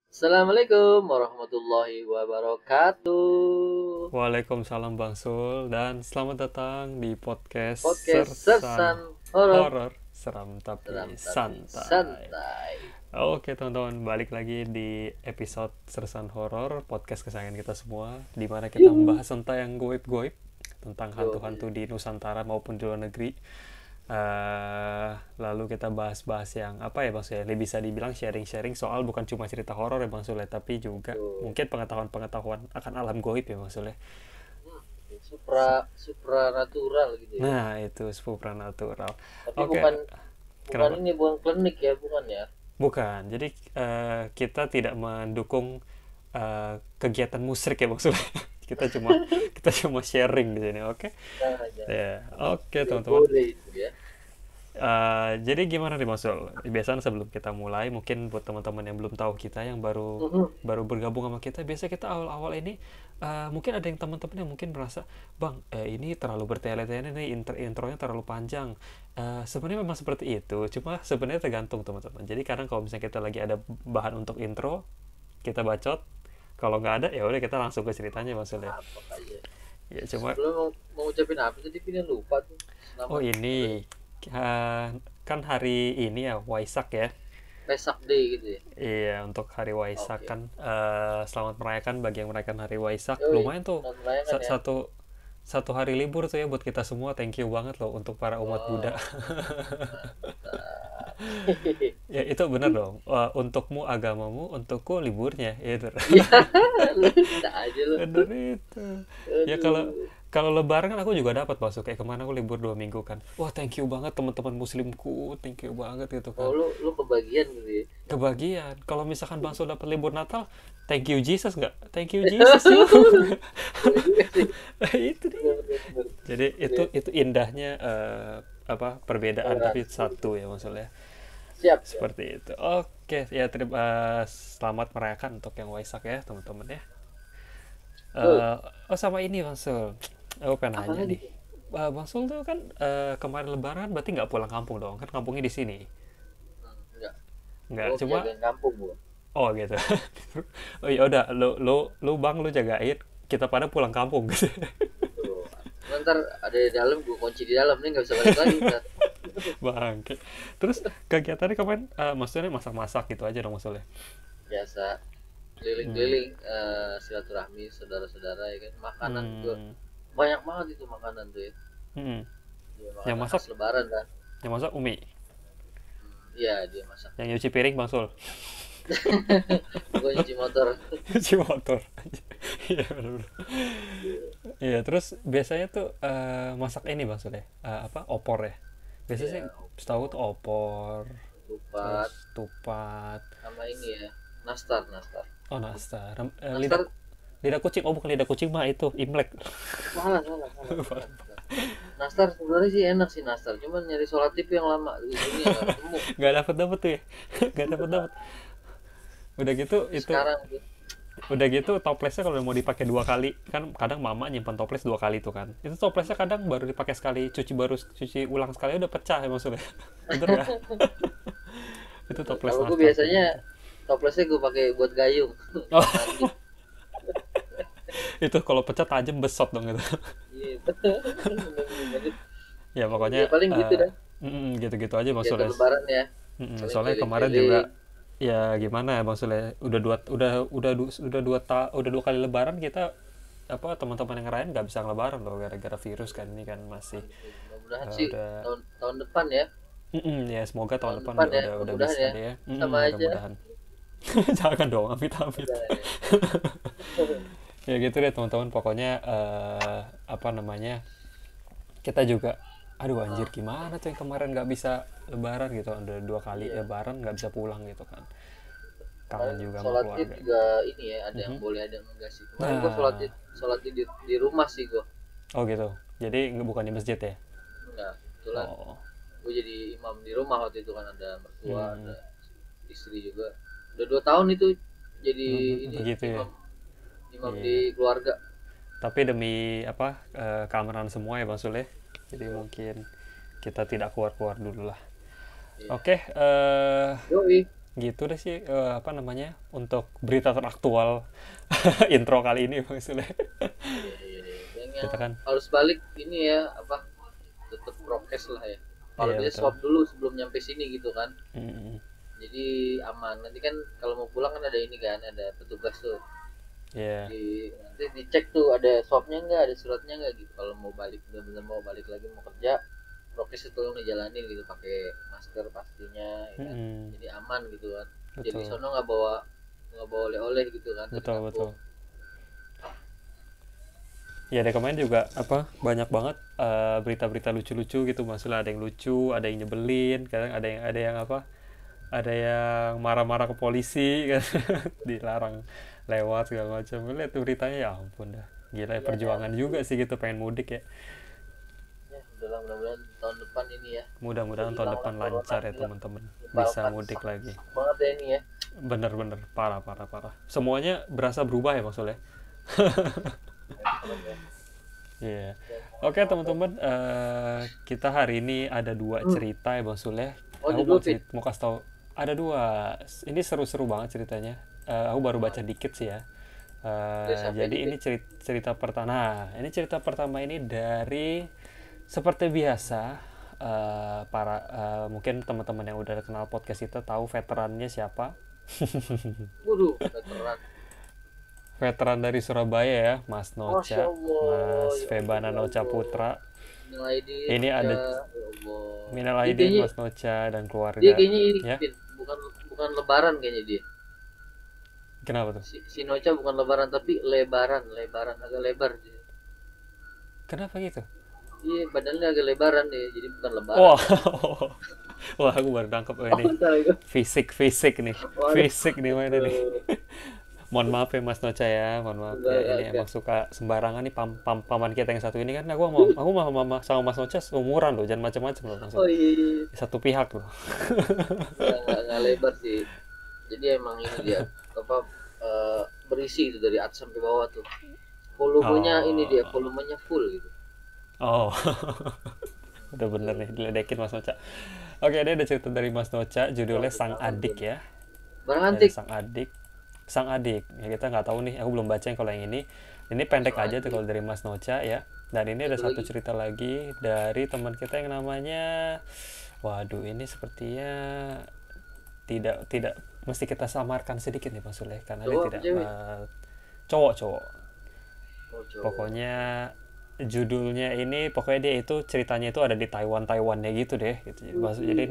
Assalamualaikum warahmatullahi wabarakatuh. Waalaikumsalam Bang Sul dan selamat datang di podcast Podcast Sersan Sersan Horor, Horor Seram seram tapi tapi santai. santai. Oke teman-teman, balik lagi di episode Sersan Horor, podcast kesayangan kita semua, di mana kita Yuhu. membahas tentang yang goib-goib, tentang Yo, hantu-hantu di Nusantara maupun di luar negeri. Lalu kita bahas-bahas yang apa ya Bang Sule, bisa dibilang sharing-sharing soal bukan cuma cerita horor ya Bang Sule, tapi juga yo. mungkin pengetahuan-pengetahuan akan alam goib ya Bang Sule. Hmm, supranatural gitu ya. Nah, itu supernatural. Tapi Oke, bukan kenapa? ini bukan klinik ya, bukan ya. Bukan. Jadi kita tidak mendukung kegiatan musrik ya maksudnya. Kita cuma kita cuma sharing di sini, oke? Jangan jangan. Ya, oke Tidak teman-teman. boleh itu ya. Jadi gimana nih Mas Sul? Biasanya sebelum kita mulai, mungkin buat teman-teman yang belum tahu kita, yang baru Mhm. baru bergabung sama kita, biasa kita awal-awal ini mungkin ada yang teman-teman yang mungkin merasa, Bang, ini terlalu bertele-tele nih, intronya terlalu panjang. Sebenarnya memang seperti itu, cuma sebenarnya tergantung teman-teman. Jadi kadang kalau misalnya kita lagi ada bahan untuk intro, kita bacot. Kalau nggak ada, ya udah kita langsung ke ceritanya Mas Sul ya. Apa aja. Ya cuma, Sebelum mau ngucapin apa tadi Vina lupa tuh. oh Selamat apa ya? ini kan hari ini ya Waisak ya. Vesak Day gitu ya. Iya, untuk hari Waisak Oke. kan selamat merayakan bagi yang merayakan hari Waisak. Yoi, Lumayan tuh selamat merayakan ya. satu satu hari libur tuh ya buat kita semua. Thank you banget loh untuk para umat Buddha. Wow, mantap. Ya itu bener dong. Untukmu agamamu, untukku liburnya. Itu. Iya, lu bisa aja lu. Bener itu. Ya kalau Aduh. kalau Lebaran kan aku juga dapat masuk kayak kemana aku libur 2 minggu kan. Wah thank you banget teman-teman Muslimku, thank you banget gitu Oh, kan. lu kebagian gitu ya. Kebagian. Kalau misalkan Bang Sul dapat libur Natal, thank you Jesus nggak? Thank you Jesus yuk. Boleh juga sih. Itu Bener, dia. bener, bener. Jadi Iya, itu indahnya apa perbedaan tapi toleransi gitu. satu ya maksudnya. Siap, siap. Seperti itu. Oke, ya selamat merayakan untuk yang Waisak ya, teman-teman ya. Tuh, Eh, oh sama ini Bang Sul. Aku pengen apa nanya lagi nih. tuh? Bang Sul tuh kan kemarin Lebaran berarti nggak pulang kampung dong? Kan kampungnya di sini. Enggak. Nggak, Gua cuma jagain kampung gua. oh gitu. Oh ya udah, lu Bang lu jagain, kita pada pulang kampung gitu. Tuh. Ntar ada di dalam, gua kunci di dalam nih nggak bisa balik lagi ntar. Bang. Terus kegiatannya kemarin maksudnya masak-masak gitu aja dong maksudnya. Biasa Hmm. keliling-keliling silaturahmi saudara-saudara ya kan. Makanan juga Hmm. banyak banget itu makanan tuh ya. Hmm. Iya, Yang makanan masak, khas Lebaran kan. yang masak Umi. Iya, dia masak. Yang nyuci piring Bang Sul. Gua nyuci motor. Cuci motor. Iya benar. Iya, terus biasanya tuh masak ini Bang Sul ya. Apa? Opor ya. Biasanya sih Iya, setahu tuh opor, terus ketupat tupat. sama ini ya, nastar, nastar. Oh, nastar. Lidah Nastar lidah kucing. Oh, bukan lidah kucing mah itu Imlek. salah, salah, salah, bukan, bukan. Nastar sebenarnya sih enak sih nastar, cuman nyari sholat tip yang lama di dunia nggak ketemu. Nggak dapat dapat tuh ya. Nggak dapat dapat. Udah gitu Tapi itu sekarang tuh, udah gitu toplesnya kalau mau dipakai 2 kali kan kadang mama nyimpan toples 2 kali tuh kan itu toplesnya kadang baru dipakai sekali cuci ulang sekali udah pecah ya maksudnya. Bener ya. Itu toples kalau gue nastar tuh biasanya gitu. toplesnya gue pakai buat gayung, Oh, mandi. itu kalau pecah tajam besot dong itu. Iya, bener. Ya pokoknya Ya paling gitu dah. gitu-gitu aja Kegiatan maksudnya. lebaran ya, paling Soalnya kemarin keliling-keliling. juga ya gimana ya maksudnya udah 2 kali lebaran kita apa teman-teman yang ngerayain nggak bisa ngelebaran loh gara-gara virus kan ini kan masih Mudah-mudahan sih udah. tahun tahun depan ya, Ya semoga tahun tahun depan depan ya, udah mudah-mudahan bisa ya, deh ya. sama aja. Mudah-mudahan. Jangan dong, amit amit. Mudah ya. Ya gitu deh teman-teman. Pokoknya apa namanya kita juga. Aduh anjir Ah, gimana tuh yang kemarin nggak bisa lebaran gitu. Udah 2 kali iya. lebaran nggak bisa pulang gitu kan. Kangen Kemarin juga sama sholat id keluarga. juga ini ya, ada yang Mhm. boleh ada yang enggak sih. Kemarin gua Nah, sholat id di rumah sih gua. oh gitu. Jadi bukan di masjid ya? Enggak, kebetulan Oh, gua jadi imam di rumah waktu itu kan, ada mertua, hmm, ada istri juga. Udah 2 tahun itu jadi ini begitu ya. imam imam di Iya. keluarga. Tapi demi apa keamanan semua ya Bang Sule. Jadi Iya. mungkin kita tidak keluar-keluar dulu lah. Iya. Oke, Yoi. gitu deh sih apa namanya untuk berita teraktual intro kali ini Bang Sule. Iya, iya, iya. Yang Kita kan harus balik ini ya apa, tetap prokes lah ya. Kalau iya bisa betul. swab dulu sebelum nyampe sini gitu kan. Mm-mm. Jadi aman. Nanti kan kalau mau pulang kan ada ini kan, ada petugas tuh. Iya. Nanti dicek tuh ada swabnya nggak, ada suratnya nggak gitu. Kalau mau balik benar-benar mau balik lagi mau kerja, prokes itu tolong dijalanin gitu, pakai masker pastinya ya kan. Mm-mm. Jadi aman gitu kan. Jadi Betul sono nggak bawa oleh-oleh gitu kan dari betul betul. kampung. Ya dari kemarin juga apa banyak banget berita-berita lucu-lucu gitu, maksudnya ada yang lucu, ada yang nyebelin, kadang ada yang apa, ada yang marah-marah ke polisi kan dilarang lewat segala macam. Lihat tuh beritanya, ya ampun dah, gila ya, Iya ya, perjuangan juga sih gitu pengen mudik ya. ya udahlah, mudah-mudahan tahun depan ini ya Mudah-mudahan tahun hilang lah depan corona, lancar ya hilang teman-teman, bisa nyebalkan mudik lagi. banget ya ini ya. Bener-bener parah parah parah, semuanya berasa berubah ya maksudnya. Serem ya. Iya. Dan Oke apa, teman-teman, kita hari ini ada dua cerita ya Bang Sule. oh Aku di dua fit. mau kasih tau, ada dua. Ini seru-seru banget ceritanya. Aku baru baca dikit sih ya. Udah sampai Jadi ini dikit. cerita pertama. Nah, ini cerita pertama ini dari seperti biasa, para mungkin teman-teman yang udah kenal podcast kita tahu veterannya siapa. Waduh, veteran. Veteran dari Surabaya ya, Mas Masya Noca, Allah, Mas ya Allah, Febana ya Noca Allah. Putra. Minal aidin, Ini ya, ada ya Allah. minal Dia aidin kayaknya, Mas Noca dan dia keluarga. kayaknya ini, Ya, Vin. Bukan bukan lebaran kayaknya dia. kenapa tuh? Si Nocha bukan lebaran tapi lebaran agak lebar dia. Kenapa gitu? Iya, badannya agak lebaran dia, jadi bukan lebaran. Wah, wah aku baru nangkep Oh, ini. salah itu. Fisik nih, Waduh, fisik nih mainnya nih. aduh. Mohon maaf ya Mas Noca ya, mohon maaf ya. Ini Agak. emang suka sembarangan nih paman kita yang satu ini kan. Aku sama Mas Noca seumuran loh, jangan macam-macam loh maksud. Oh iya, iya. Satu pihak loh. Nggak lebar sih. Jadi emang ini dia apa, berisi itu dari atas sampai bawah tuh. Volumenya ini dia, Oh, volumenya full gitu. oh, udah bener nih diledekin Mas Noca. Oke, ini ada cerita dari Mas Noca, judulnya Waduh, Sang jangan Adik tuh. ya. Barang Ini ada antik. sang adik ya, kita nggak tahu nih, aku belum baca yang kalau yang ini pendek Sang aja tuh antik. kalau dari Mas Noca ya. Dan ini ada Satu satu lagi. cerita lagi dari teman kita yang namanya, waduh ini sepertinya tidak mesti kita samarkan sedikit nih Mas Sule, karena dia Cowok apa tidak cewek? cowok. Oh, cowok. Pokoknya judulnya ini, pokoknya dia itu ceritanya itu ada di Taiwannya gitu deh gitu. Jadi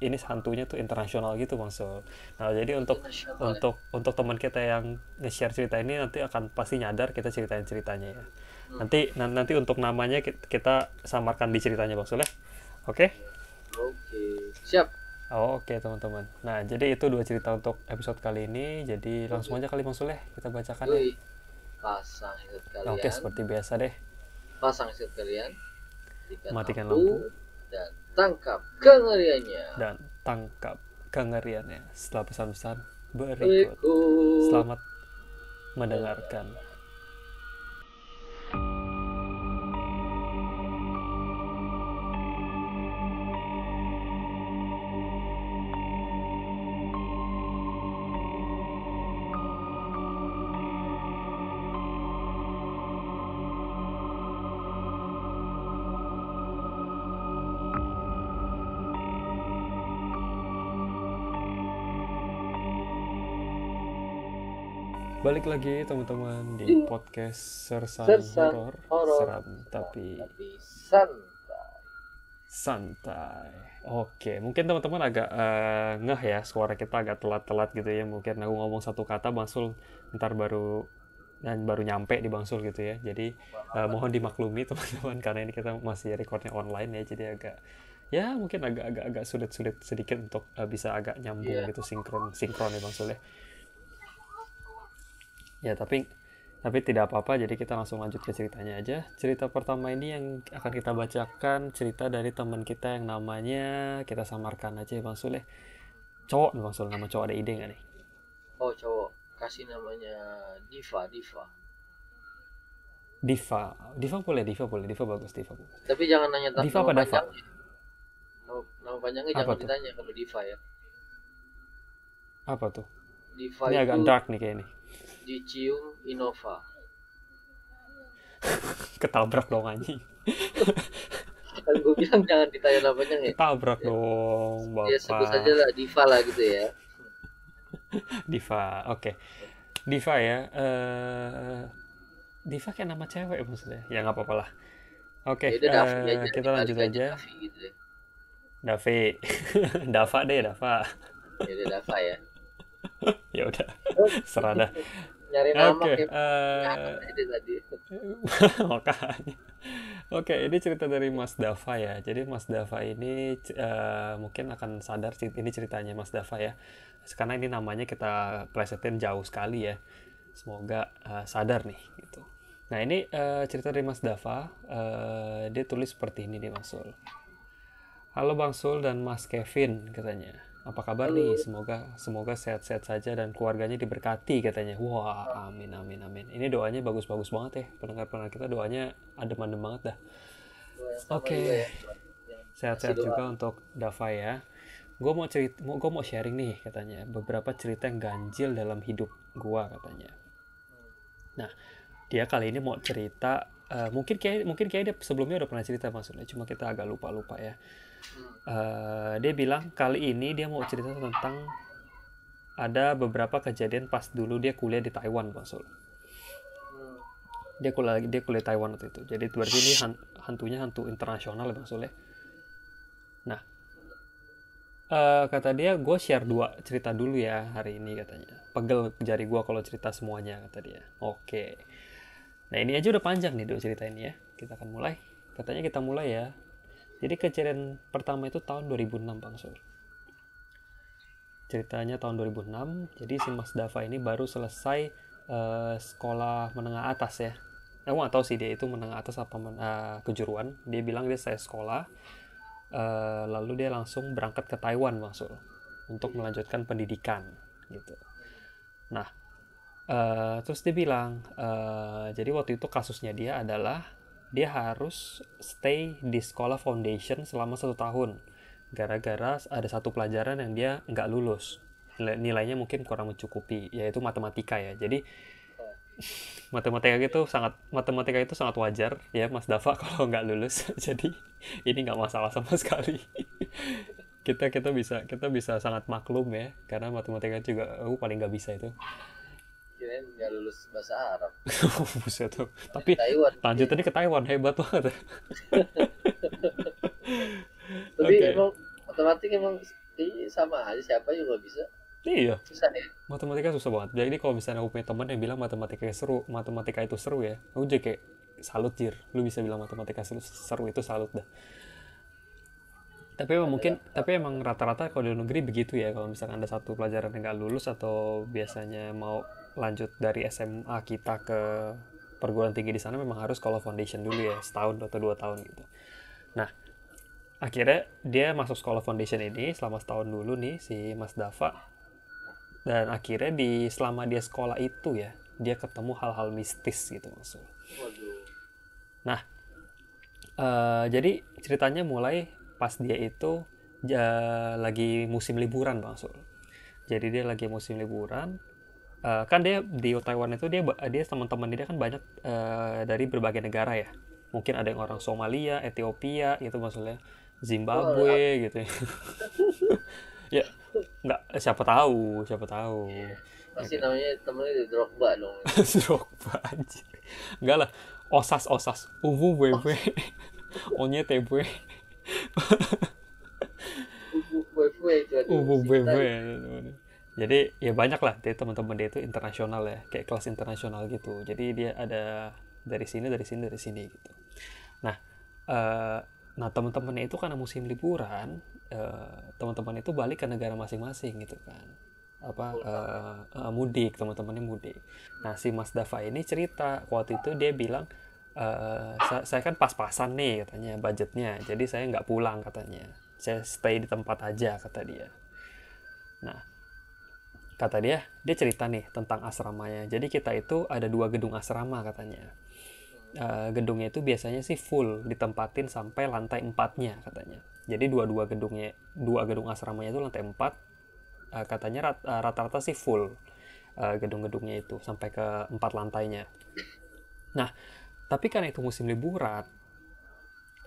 ini hantunya tuh internasional gitu maksud. Nah jadi untuk Internasional ya. untuk teman kita yang nge-share cerita ini nanti akan pasti nyadar kita ceritain ceritanya ya. Nanti untuk namanya kita samarkan di ceritanya Bang Sule. Oke? Oke. Siap. Oh, oke teman-teman. Nah jadi itu dua cerita untuk episode kali ini. Jadi langsung Oke. aja kali Bang Sule kita bacakan ya. Yoi. Pasang headset Oke, kalian. seperti biasa deh. Pasang headset kalian. Matikan Matikan lampu. lampu Dan tangkap kengeriannya. dan tangkap kengeriannya setelah pesan-pesan berikut. Berikut. Selamat mendengarkan. Balik lagi teman-teman di podcast Sersan Sersan Horor, horor. seram tapi Tapi santai. santai. Oke, mungkin teman-teman agak ngeh ya, suara kita agak telat-telat gitu ya. Mungkin aku ngomong satu kata, Bang Sul ntar baru nyampe di Bang Sul gitu ya. Jadi mohon dimaklumi teman-teman karena ini kita masih recordnya online ya. Jadi agak ya mungkin agak sulit sedikit untuk bisa agak nyambung Iya. gitu, sinkron ya Bang Sul ya. Ya tapi tidak apa-apa, jadi kita langsung lanjut ke ceritanya aja. Cerita pertama ini yang akan kita bacakan cerita dari teman kita yang namanya, kita samarkan aja ya Bang Sul ya. Cowok nih Bang Sul, nama cowok, ada ide nggak nih? Oh, cowok. Kasih namanya Diva. Diva boleh, Diva bagus. Tapi jangan nanya Diva nama apa Dava? panjangnya. Nama panjangnya Apa jangan tuh? ditanya kalau Diva ya. Apa tuh? Diva Ini agak itu dark nih kayak ini. dicium Innova. Ketabrak dong anjing. Kan gue bilang jangan ditanya namanya ya. Ketabrak dong, Ya sebut saja Bapak. lah Diva lah gitu ya. Diva. Oke. Diva ya. Diva kayak nama cewek maksudnya. Ya nggak apa-apa lah. Ya Oke, udah Davi aja, kita lanjut dibalik aja aja. Davi gitu ya. Dave. Dava deh, Dava. Ya udah Dava ya. Ya udah, Oh, serah dah. nyari nama Oke, kayak punya anak aja tadi. makanya. Oke, ini cerita dari Mas Dava ya. Jadi Mas Dava ini mungkin akan sadar ini ceritanya Mas Dava ya. Karena ini namanya kita plesetin jauh sekali ya. Semoga sadar nih gitu. Nah, ini cerita dari Mas Dava. Dia tulis seperti ini nih Mas Sul. Halo Bang Sul dan Mas Kevin katanya. Apa kabar nih? Halo. Semoga sehat-sehat saja dan keluarganya diberkati katanya. Wah, amin amin amin. Ini doanya bagus-bagus banget ya. Pendengar-pendengar kita doanya adem-adem banget dah. Doa yang sama juga Oke, ya. Yang kasih sehat-sehat doa. juga untuk Dava ya. Gue mau sharing nih katanya. Beberapa cerita yang ganjil dalam hidup gua katanya. Nah, dia kali ini mau cerita. Mungkin kayak dia sebelumnya udah pernah cerita maksudnya. Cuma kita agak lupa-lupa ya. Dia bilang kali ini dia mau cerita tentang ada beberapa kejadian pas dulu dia kuliah di Taiwan, Bang Sul. Hmm. Dia kuliah Taiwan waktu itu. Jadi berarti ini hantunya hantu internasional, Bang Sul ya. Nah, kata dia, gue share 2 cerita dulu ya hari ini katanya. Pegel jari gue kalau cerita semuanya kata dia. Oke. Nah ini aja udah panjang nih 2 cerita ini ya. Kita akan mulai. Katanya kita mulai ya. Jadi kejadian pertama itu tahun 2006 Bang Sul. Ceritanya tahun 2006. Jadi si Mas Dava ini baru selesai sekolah menengah atas ya. Aku nggak tahu sih dia itu menengah atas apa kejuruan. Dia bilang dia selesai sekolah. Lalu dia langsung berangkat ke Taiwan Bang Sul untuk melanjutkan pendidikan gitu. Nah, terus dia bilang, jadi waktu itu kasusnya dia adalah dia harus stay di sekolah foundation selama 1 tahun gara-gara ada satu pelajaran yang dia nggak lulus, nilainya mungkin kurang mencukupi, yaitu matematika ya. Jadi matematika itu sangat wajar ya Mas Dava kalau nggak lulus. Jadi ini nggak masalah sama sekali. kita bisa sangat maklum ya, karena matematika juga aku paling nggak bisa itu. Kirain nggak lulus bahasa Arab. Buset tuh. Dari Tapi Taiwan. lanjutannya ke Taiwan, hebat banget. Tapi Oke. emang matematik emang sama aja, siapa juga bisa. Iya, Susah ya. matematika susah banget. Jadi kalau misalnya aku punya teman yang bilang matematika itu seru ya, aku jadi kayak salut jir. Lu bisa bilang matematika seru itu salut dah. Adalah Tapi emang rata-rata kalau di luar negeri begitu ya. Kalau misalkan ada satu pelajaran yang nggak lulus atau biasanya mau lanjut dari SMA kita ke perguruan tinggi di sana, memang harus sekolah foundation dulu ya, setahun atau 2 tahun gitu. Nah, akhirnya dia masuk sekolah foundation ini selama setahun dulu nih si Mas Dava. Dan akhirnya selama dia sekolah itu ya, dia ketemu hal-hal mistis gitu maksudnya. waduh. Nah, jadi ceritanya mulai pas dia itu lagi musim liburan Bang Sul. Jadi dia lagi musim liburan. Kan dia di Taiwan itu dia teman-teman dia kan banyak dari berbagai negara ya. Mungkin ada yang orang Somalia, Ethiopia gitu maksudnya, Oh, Zimbabwe gitu ya. Ya, nggak, siapa tahu. Ya pasti kan? namanya temennya di Drogba dong. Drogba anjir. Enggak lah. Osas. Uwu Oh, wewe. Onye tebwe. Fue itu aduh Uwu Sinta wewe. itu. Jadi ya banyak lah dia teman-teman dia itu internasional ya, kayak kelas internasional gitu. Jadi dia ada dari sini gitu. Nah, eh, teman-temannya itu karena musim liburan, teman-teman itu balik ke negara masing-masing gitu kan. Pulang ya. Mudik, teman-temannya mudik. Nah, si Mas Dava ini cerita waktu itu dia bilang, saya kan pas-pasan nih katanya budgetnya, jadi saya nggak pulang katanya. Saya stay di tempat aja kata dia. Nah, kata dia cerita nih tentang asramanya. Jadi kita itu ada 2 gedung asrama katanya. Gedungnya itu biasanya sih full ditempatin sampai lantai 4-nya katanya. Jadi dua gedung asramanya itu lantai 4. katanya rata-rata sih full gedung-gedungnya itu sampai ke 4 lantainya. Nah, tapi karena itu musim liburan,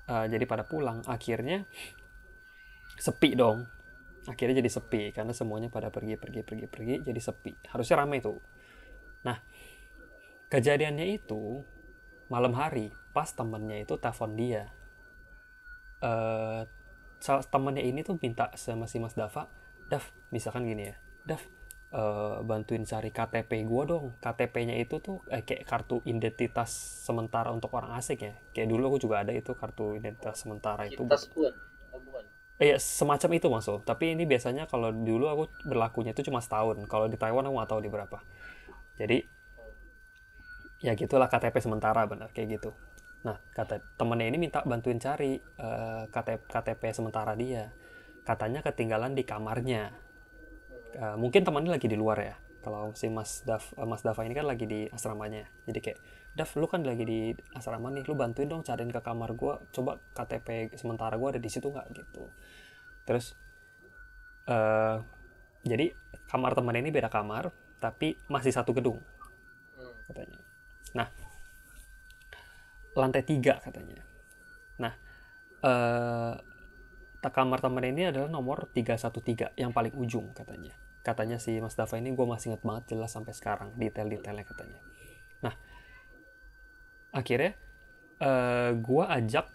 jadi pada pulang, akhirnya sepi dong. Akhirnya jadi sepi karena semuanya pada pergi, jadi sepi. Harusnya ramai tuh. Nah, kejadiannya itu malam hari, pas temennya itu telepon dia. Temennya ini tuh minta sama si Mas Dava, Dav, misalkan gini ya, Dav, bantuin cari KTP gue dong. KTP-nya itu tuh kayak kartu identitas sementara untuk orang asing ya. Kayak dulu aku juga ada itu kartu identitas sementara itu. Kita bukan. Iya, semacam itu maksud. Tapi ini biasanya kalau dulu aku berlakunya itu cuma setahun. Kalau di Taiwan aku nggak tahu di berapa. Jadi ya gitulah KTP sementara, benar kayak gitu. Nah, kata temennya ini minta bantuin cari KTP sementara dia. Katanya ketinggalan di kamarnya. Mungkin temannya lagi di luar ya. Kalau si Mas Dava ini kan lagi di asramanya. Jadi kayak, Dav, lu kan lagi di asrama nih, lu bantuin dong cariin ke kamar gue. Coba KTP sementara gue ada di situ nggak gitu. Terus jadi kamar teman ini beda kamar, tapi masih satu gedung katanya. Nah, lantai 3 katanya. Nah, kamar teman ini adalah nomor 313 yang paling ujung katanya. Katanya si Mas Dava ini gue masih ingat banget jelas sampai sekarang detail-detailnya katanya. Nah, akhirnya gue ajak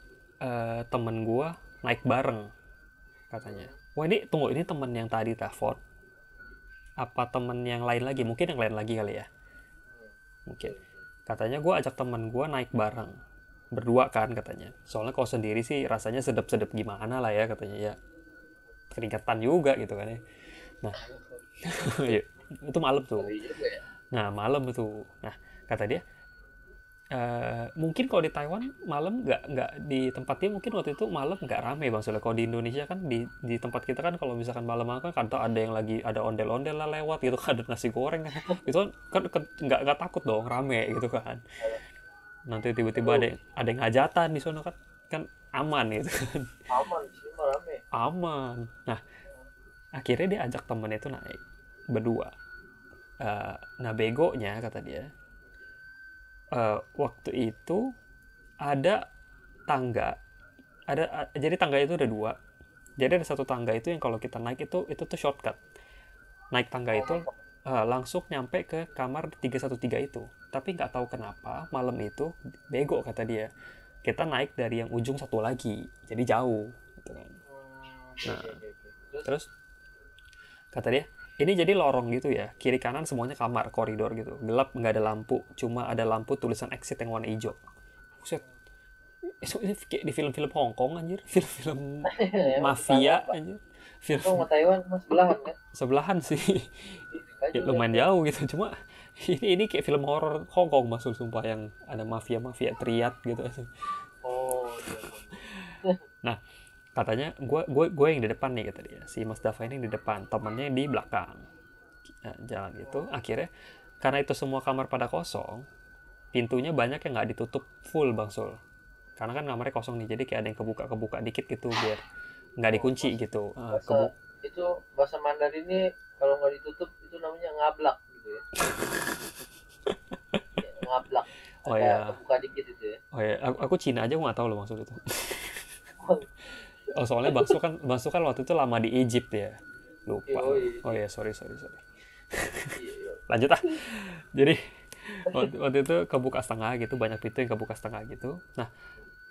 temen gue naik bareng katanya. Wah, ini tunggu, ini temen yang tadi telepon apa temen yang lain lagi? Mungkin yang lain lagi kali ya. Mungkin. Katanya gue ajak temen gue naik bareng. Berdua kan katanya. Soalnya kalau sendiri sih rasanya sedep-sedep gimana lah ya katanya ya. Keringetan juga gitu kan ya. Nah, itu malam tuh. Nah, malam itu. Nah, kata dia, mungkin kalau di Taiwan malam nggak di tempat dia mungkin waktu itu malam nggak rame bang. Soalnya kalau di Indonesia kan di tempat kita kan kalau misalkan malam kan ada yang lagi ada ondel-ondel lah lewat gitu kan, ada nasi goreng kan itu kan nggak takut dong rame gitu kan. Nanti tiba-tiba ada yang hajatan di sana kan aman gitu kan. Aman sih, rame. Aman. Nah, akhirnya dia ajak temennya itu naik berdua. Nah, begonya kata dia, waktu itu ada tangga, jadi tangga itu ada 2. Jadi ada satu tangga itu yang kalau kita naik itu tuh shortcut. Naik tangga itu langsung nyampe ke kamar 313 itu. Tapi nggak tahu kenapa malam itu bego kata dia. Kita naik dari yang ujung satu lagi, jadi jauh gitu kan. Nah, terus kata dia, ini jadi lorong gitu ya, kiri kanan semuanya kamar, koridor gitu, gelap, nggak ada lampu, cuma ada lampu tulisan exit yang warna hijau. Buset, ini kayak di film-film Hongkong anjir, film-film mafia anjir. Film sama Taiwan mas sebelahan kan? Sebelahan sih, ya, lumayan jauh gitu, cuma ini kayak film horor Hongkong maksud sumpah yang ada mafia teriak gitu. Oh. Nah, katanya gue yang di depan nih kata dia, si Mas Dava ini di depan, temannya di belakang. Nah, jalan itu akhirnya karena itu semua kamar pada kosong, pintunya banyak yang nggak ditutup full bang Sul, karena kan kamarnya kosong nih, jadi kayak ada yang kebuka dikit gitu biar nggak dikunci gitu. Itu bahasa Mandarin ini kalau nggak ditutup itu namanya ngablak gitu ya. Ngablak. Oh ya. Kebuka dikit itu ya. Oh ya, aku Cina aja gue nggak tahu loh maksud itu. Oh, soalnya Bang Su kan waktu itu lama di Egypt ya. Lupa. Oh ya, sorry. Lanjut ah. Jadi waktu itu kebuka setengah gitu, banyak pintu yang kebuka setengah gitu. Nah,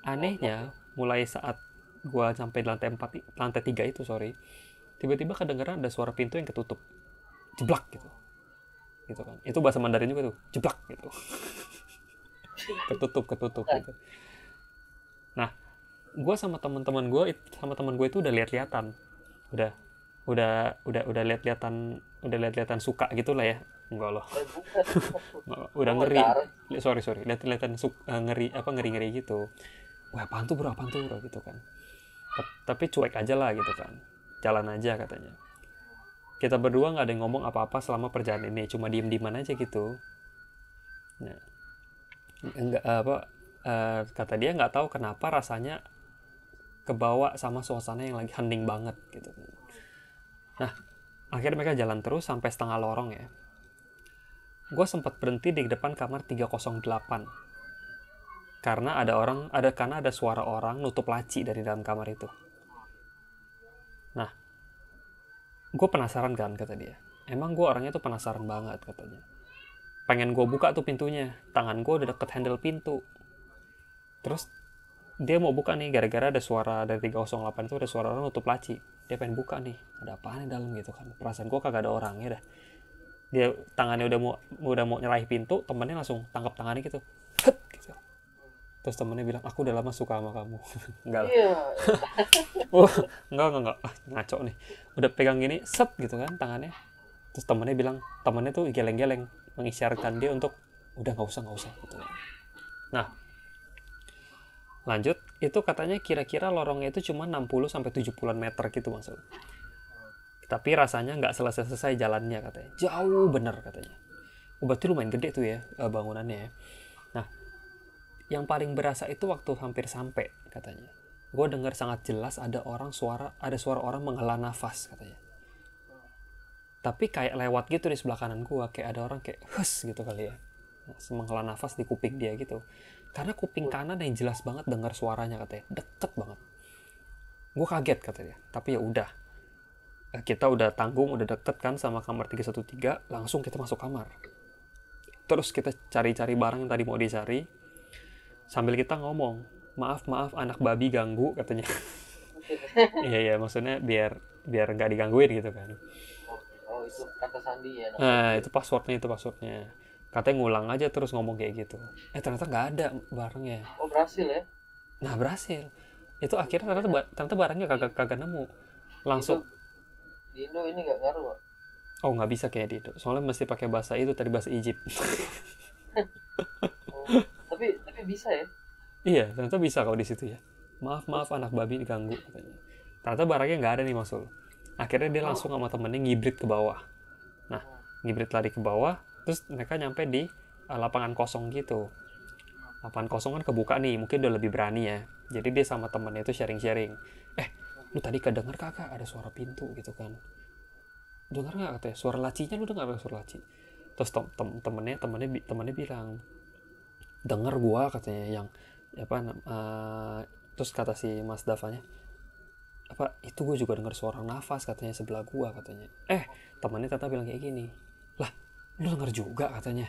anehnya mulai saat gua sampai di lantai 3 itu, tiba-tiba kedengeran ada suara pintu yang ketutup. Jeblak gitu. Gitu kan. Itu bahasa Mandarin juga tuh, jeblak gitu. ketutup gitu. Nah, gue sama teman gue itu udah lihat-lihatan, udah lihat-lihatan suka gitu lah ya, enggak loh. Udah ngeri, sorry lihat-lihatan ngeri gitu. Wah, apaan tuh bro gitu kan. Tapi cuek aja lah gitu kan, jalan aja katanya. Kita berdua nggak ada yang ngomong apa-apa selama perjalanan ini, cuma diem-dieman aja gitu. Nah, kata dia nggak tahu kenapa rasanya kebawa sama suasana yang lagi hening banget gitu. Nah, Akhirnya mereka jalan terus sampai setengah lorong ya. Gue sempat berhenti di depan kamar 308 karena ada suara orang nutup laci dari dalam kamar itu. Nah, gue penasaran kan, kata dia. Emang gue orangnya tuh penasaran banget, katanya. Pengen gue buka tuh pintunya, tangan gue udah deket handle pintu. Terus dia mau buka nih, gara-gara ada suara dari 308 itu, ada suara orang nutup laci. Dia pengen buka nih, ada apaan di dalam gitu kan. Perasaan gue kagak ada orangnya dah. Dia tangannya udah mau nyerahin pintu, temennya langsung tangkap tangannya gitu. Het, gitu. Terus temennya bilang, aku udah lama suka sama kamu. Enggak lah. Iya. Enggak. Ngaco nih. Udah pegang gini, set gitu kan tangannya. Terus temennya tuh geleng-geleng, mengisyaratkan dia untuk, udah nggak usah gitu. Nah, lanjut, itu katanya kira-kira lorongnya itu cuma 60-70 meter gitu maksud. Tapi rasanya nggak selesai jalannya katanya. Jauh bener katanya. Berarti lumayan gede tuh ya bangunannya ya. Nah, yang paling berasa itu waktu hampir sampai katanya. Gue dengar sangat jelas ada suara orang menghela nafas katanya. Tapi kayak lewat gitu di sebelah kanan gue, kayak ada orang kayak hus gitu kali ya. Menghela nafas di kuping dia gitu. Karena kuping kanan yang jelas banget dengar suaranya katanya, deket banget. Gue kaget katanya, tapi ya udah. Kita udah tanggung, udah deket kan sama kamar 313, langsung kita masuk kamar. Terus kita cari-cari barang yang tadi mau dicari, sambil kita ngomong, maaf anak babi ganggu katanya. Iya maksudnya biar nggak digangguin gitu kan. Oh itu kata sandi ya. Nah itu passwordnya. Katanya ngulang aja terus ngomong kayak gitu. Ternyata nggak ada barangnya. Oh berhasil ya? Nah berhasil. Itu akhirnya ternyata barangnya kagak nemu. Langsung. Di Indo ini nggak ngaruh Pak? Oh nggak bisa kayak di Indo. Soalnya mesti pakai bahasa itu tadi, bahasa Egypt. Tapi bisa ya? Iya ternyata bisa kalau di situ ya. Maaf anak babi diganggu katanya. Ternyata barangnya nggak ada nih Masul. Akhirnya dia langsung sama temennya ngibrit ke bawah. Nah ngibrit lari ke bawah. Terus mereka nyampe di lapangan kosong gitu. Lapangan kosong kan kebuka nih, mungkin udah lebih berani ya. Jadi dia sama temennya itu sharing-sharing. Lu tadi kedenger kagak ada suara pintu gitu kan? Dengar nggak katanya? Suara lacinya lu dengar nggak suara laci? Terus temennya bilang, denger gua katanya yang terus kata si Mas Davanya, itu gue juga dengar suara nafas katanya sebelah gua katanya. Temennya ternyata bilang kayak gini, lah lu denger juga katanya.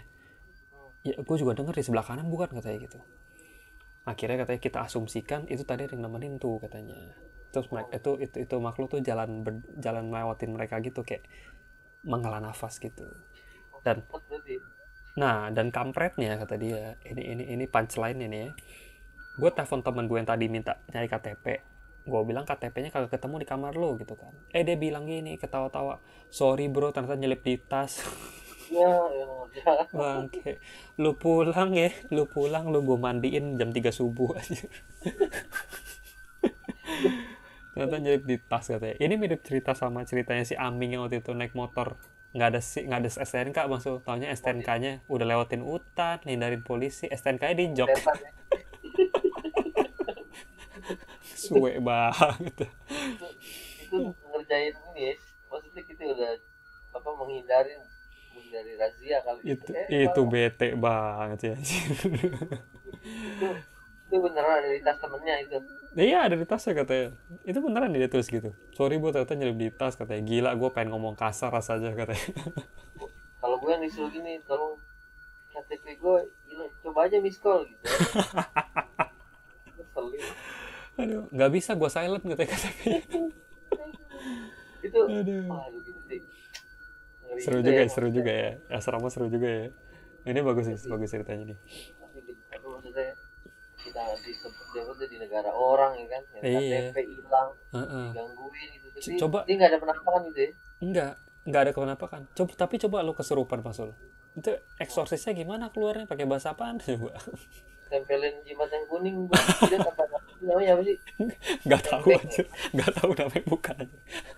Ya gue juga denger di sebelah kanan bukan katanya gitu. Akhirnya katanya kita asumsikan itu tadi yang nemenin tuh katanya. Terus mereka itu makhluk tuh jalan melewatin mereka gitu, kayak menghela nafas gitu. Dan kampretnya kata dia, ini punchline ini ya. Gue telepon teman gue yang tadi minta nyari KTP. Gue bilang KTP-nya kagak ketemu di kamar lo gitu kan. Dia bilang gini, ketawa-tawa, sorry bro ternyata nyelip di tas. Ya. Bangke, lu pulang lu gue mandiin jam 3 subuh aja. Ternyata nyelip di tas katanya. Ini mirip cerita sama ceritanya si Aming yang waktu itu naik motor nggak ada STNK, maksud taunya STNK-nya udah lewatin hutan, hindarin polisi, STNK-nya di jok. Suwe banget. Itu ngerjain ini ya, maksudnya kita udah menghindari razia kali itu bete banget ya. itu beneran ada di tas temennya itu. Iya ada di tasnya katanya. Itu beneran dia tulis gitu. Sorry bu ternyata nyelip di tas katanya. Gila gue pengen ngomong kasar rasanya katanya. Kalau gue yang disuruh gini, tolong KTP gue coba aja miss call gitu. Ngeselin. Aduh nggak bisa gue silent katanya KTP. Itu aduh gitu sih. Seru juga ya. Asrama seru juga ya. Ini bagus ceritanya nih. Tapi maksudnya kita di negara orang ya kan, KTP hilang, digangguin gitu. Coba dia nggak ada penampakan gitu ya? Nggak ada penampakan. Coba lo kesurupan Pasul. Itu eksorsisnya gimana keluarnya? Pakai bahasa apaan coba? Tempelin jimat yang kuning. Dia namanya apa sih? Nggak tahu aja. Nggak tahu namanya bukan.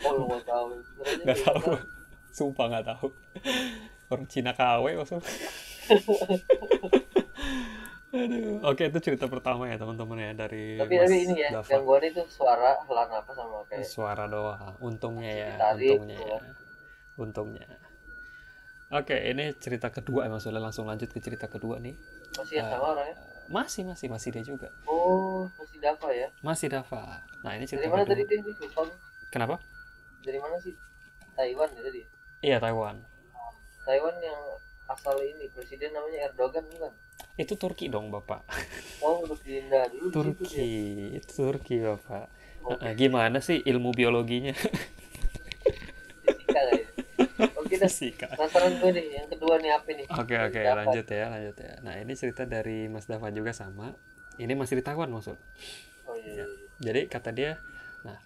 Oh lu nggak tahu? Nggak tahu. Sumpah nggak tahu. Orang Cina KW maksudnya. Aduh. Oke, itu cerita pertama ya teman-teman ya dari tapi ini ya, gangguan itu suara, helaan apa sama kayak suara doang. Untungnya ya. Tarik, untungnya ya. untungnya. Oke, ini cerita kedua emang sudah langsung lanjut ke cerita kedua nih. Masih yang sama orangnya? Masih dia juga. Oh, masih Dava ya? Masih Dava. Nah, ini Dari cerita mana kedua. tadi dia? Lupa nih. Kenapa? Dari mana sih? Taiwan ya tadi? Iya, Taiwan. Taiwan yang asal ini presiden namanya Erdogan bukan? Itu Turki dong, Bapak. Oh, udah pindah dulu di situ dia. Turki. Itu Turki, Bapak. Oke. Gimana sih ilmu biologinya? Fisika kayaknya. Oke dah. Fisika. Penasaran gue nih, yang kedua nih apa nih? Oke, Dava. lanjut ya. Nah, ini cerita dari Mas Dava juga sama. Ini masih di Taiwan maksud. Oh iya. Jadi kata dia, nah,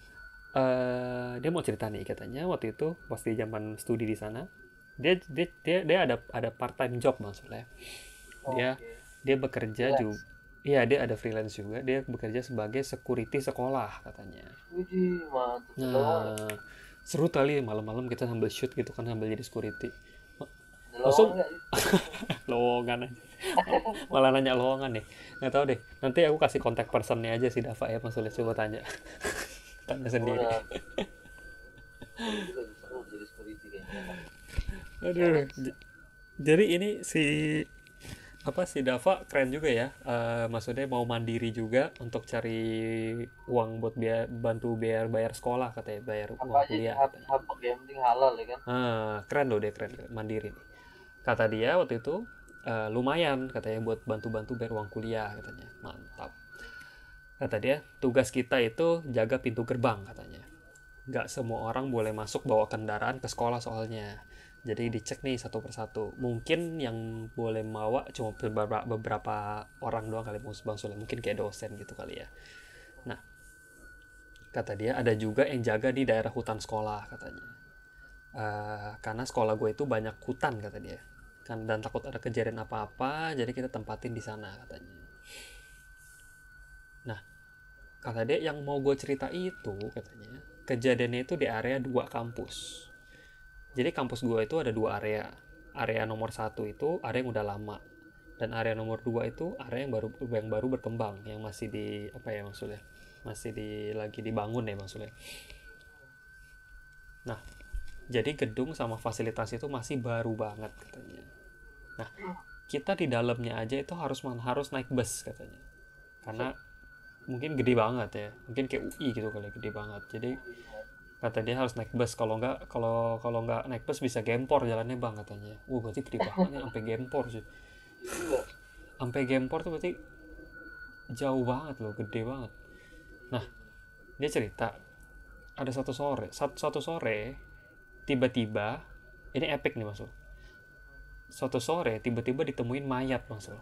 dia mau cerita nih katanya waktu itu pas di zaman studi di sana, dia ada part time job maksudnya. Dia Oke. dia bekerja juga. Freelance. Iya, dia ada freelance juga. Dia bekerja sebagai security sekolah katanya. Widih, mantap. Nah, seru kali malam-malam kita sambil shoot gitu kan, sambil jadi security. Ada Langsung lowongan nggak sih? lowongan aja. Malah nanya lowongan nih. Nggak tahu deh. Nanti aku kasih kontak personnya aja si Dava ya, Mas Sulit, coba tanya. Tanya sendiri. Udah. Itu lebih seru jadi security kayaknya. Aduh. Jadi ini si Dava keren juga ya. Maksudnya mau mandiri juga untuk cari uang buat bantu bayar sekolah katanya, bayar Apa uang aja kuliah. hapok yang penting halal ya kan? Keren loh dia, keren mandiri nih. Kata dia waktu itu lumayan katanya buat bantu-bantu bayar uang kuliah katanya. Mantap. Kata dia tugas kita itu jaga pintu gerbang katanya. Nggak semua orang boleh masuk bawa kendaraan ke sekolah soalnya. Jadi dicek nih satu persatu. Mungkin yang boleh bawa cuma beberapa orang doang kali, Bang Sule. Mungkin kayak dosen gitu kali ya. Nah, kata dia ada juga yang jaga di daerah hutan sekolah katanya. Karena sekolah gue itu banyak hutan kata dia. Dan takut ada kejadian apa-apa, jadi kita tempatin di sana katanya. Nah, kata dia yang mau gue cerita itu katanya kejadiannya itu di area 2 kampus. Jadi kampus gue itu ada 2 area. Area nomor 1 itu area yang udah lama, dan area nomor 2 itu area yang baru berkembang, yang masih di apa ya maksudnya, lagi dibangun ya maksudnya. Nah, jadi gedung sama fasilitas itu masih baru banget katanya. Nah, kita di dalamnya aja itu harus naik bus katanya, karena mungkin gede banget ya, mungkin kayak UI gitu kali, gede banget. Jadi kata dia harus naik bus, kalau nggak naik bus bisa gempor jalannya bang katanya. Berarti gede banget ya, sampai gempor sih. Sampai gempor tuh berarti jauh banget loh, gede banget. Nah, dia cerita ada satu sore tiba-tiba, ini epic nih maksud. Suatu sore tiba-tiba ditemuin mayat maksud.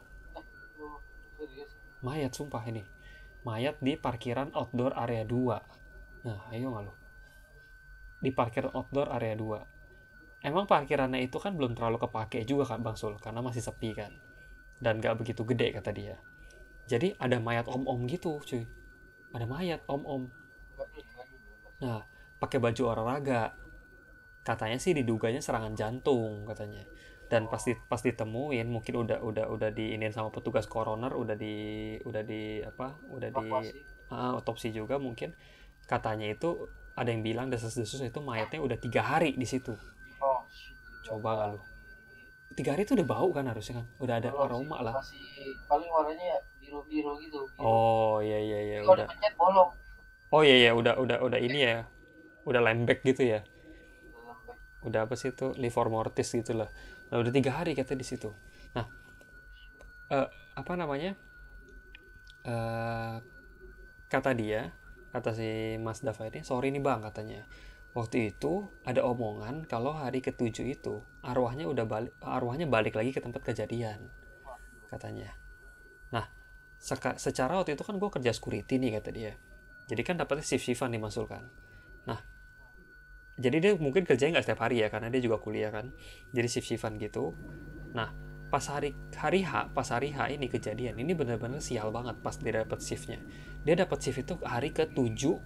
Mayat sumpah ini. Mayat di parkiran outdoor area 2. Nah, ayo nggak lo? Di parkiran outdoor area 2. Emang parkirannya itu kan belum terlalu kepake juga kan Bang Sul, karena masih sepi kan. Dan gak begitu gede kata dia. Jadi ada mayat om-om gitu cuy. Ada mayat om-om. Nah, pakai baju olahraga. Katanya sih diduganya serangan jantung katanya. Dan pas ditemuin mungkin udah diinin sama petugas koroner, udah di otopsi juga mungkin. Katanya itu ada yang bilang desas-desus itu mayatnya udah 3 hari di situ. Oh, coba kalau 3 hari itu udah bau kan harusnya kan, udah ada aroma lah. Masih paling warnanya biru-biru gitu. Oh iya Kalau dipencet bolong. Oh iya udah ini ya, udah lembek gitu ya. Udah apa sih itu, livor mortis gitu lah. Nah udah 3 hari kata di situ. Nah apa namanya, kata si Mas Dava ini, sorry nih bang katanya, waktu itu ada omongan kalau hari ke-7 itu arwahnya balik lagi ke tempat kejadian katanya. Nah secara waktu itu kan gue kerja security nih kata dia, jadi kan dapetnya shift-shiftan dimasukkan. Nah jadi dia mungkin kerjanya nggak setiap hari ya, karena dia juga kuliah kan, jadi shift-shiftan gitu. Nah pas hari H ini kejadian ini benar-benar sial banget. Pas dia dapat shiftnya, dia dapat shift itu hari ke-7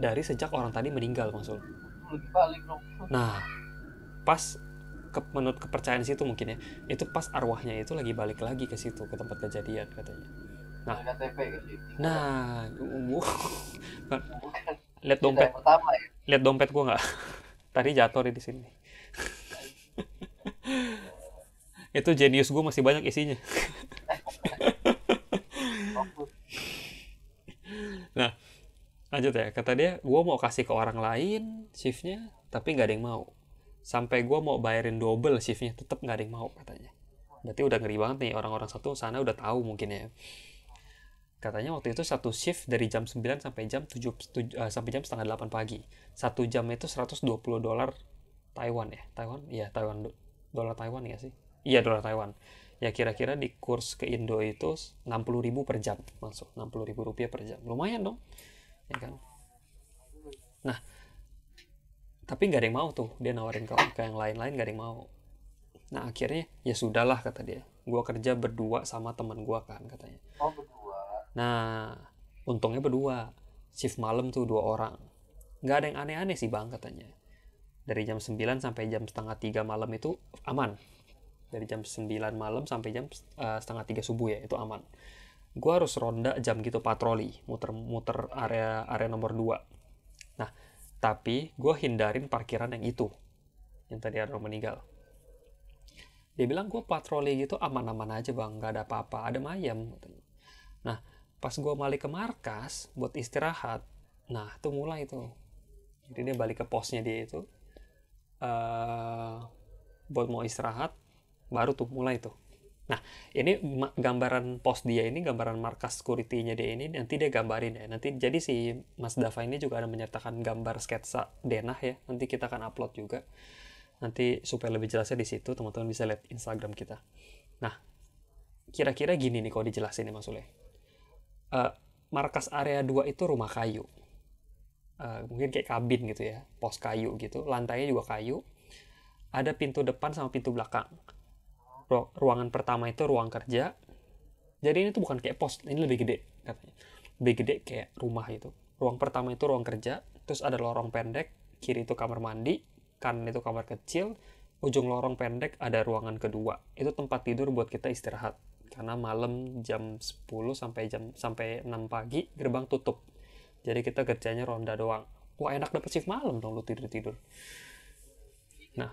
dari sejak orang tadi meninggal maksud. Nah pas menurut kepercayaan situ mungkin ya, itu pas arwahnya itu lagi balik lagi ke situ, ke tempat kejadian katanya. Nah lihat dompet gue nggak? Tadi jatuh di sini. Itu jenius gue masih banyak isinya. Fokus. Nah, lanjut ya. Kata dia, gue mau kasih ke orang lain shiftnya, tapi nggak ada yang mau. Sampai gue mau bayarin double shiftnya, tetap nggak ada yang mau katanya. Berarti udah ngeri banget nih, orang-orang satu sana udah tahu mungkin ya. Katanya waktu itu satu shift dari jam 9 sampai jam 7, sampai jam setengah 8 pagi. Satu jam itu $120 Taiwan ya. Taiwan? Iya, Taiwan. Dolar Taiwan ya sih? Iya, dolar Taiwan. Ya kira-kira di kurs ke Indo itu 60.000 per jam. Masuk 60.000 rupiah per jam. Lumayan dong. Ya kan? Nah, tapi nggak ada yang mau tuh. Dia nawarin ke yang lain-lain, nggak ada yang mau. Nah, akhirnya ya sudahlah kata dia. Gua kerja berdua sama teman gua kan katanya. Oh, berdua. Nah, untungnya berdua. Shift malam tuh 2 orang. Nggak ada yang aneh-aneh sih bang katanya. Dari jam 9 sampai jam setengah 3 malam itu aman. Dari jam 9 malam sampai jam setengah 3 subuh ya, itu aman. Gue harus ronda jam gitu patroli, muter-muter area nomor 2. Nah, tapi gue hindarin parkiran yang itu. Yang tadi ada orang meninggal. Dia bilang gue patroli gitu aman-aman aja bang, nggak ada apa-apa, ada mayam. Nah, pas gue balik ke markas buat istirahat, nah itu mulai tuh. Jadi dia balik ke posnya dia itu, buat mau istirahat, baru tuh mulai tuh. Nah, ini gambaran pos dia ini, gambaran markas security-nya dia ini, nanti dia gambarin ya. Nanti jadi si Mas Dava ini juga ada menyertakan gambar sketsa denah ya. Nanti kita akan upload juga. Nanti supaya lebih jelasnya di situ, teman-teman bisa lihat Instagram kita. Nah, kira-kira gini nih kalau dijelasin nih Mas Ule. Markas area 2 itu rumah kayu. Mungkin kayak kabin gitu ya, pos kayu gitu. Lantainya juga kayu. Ada pintu depan sama pintu belakang. Ruangan pertama itu ruang kerja. Jadi ini tuh bukan kayak pos, ini lebih gede katanya. Lebih gede kayak rumah itu. Ruang pertama itu ruang kerja, terus ada lorong pendek, kiri itu kamar mandi, kanan itu kamar kecil, ujung lorong pendek ada ruangan kedua. Itu tempat tidur buat kita istirahat. Karena malam jam 10 sampai 6 pagi gerbang tutup. Jadi kita kerjanya ronda doang. Wah, enak dapet shift malam dong lu tidur-tidur. Nah,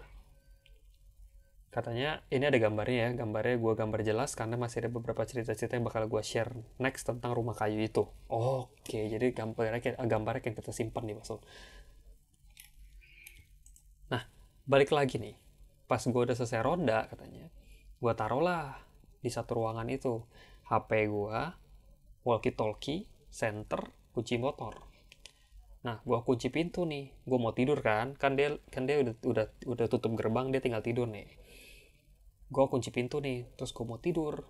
katanya ini ada gambarnya ya, gambarnya gue gambar jelas karena masih ada beberapa cerita-cerita yang bakal gue share next tentang rumah kayu itu. Oke, jadi gambarnya yang kita simpan nih Mas. Nah, balik lagi nih, pas gue udah selesai ronda katanya, gue taruhlah di satu ruangan itu HP gue, walkie-talkie, senter, kunci motor. Nah, gue kunci pintu nih, gue mau tidur kan dia udah tutup gerbang, dia tinggal tidur nih. Gue kunci pintu nih, terus gue mau tidur.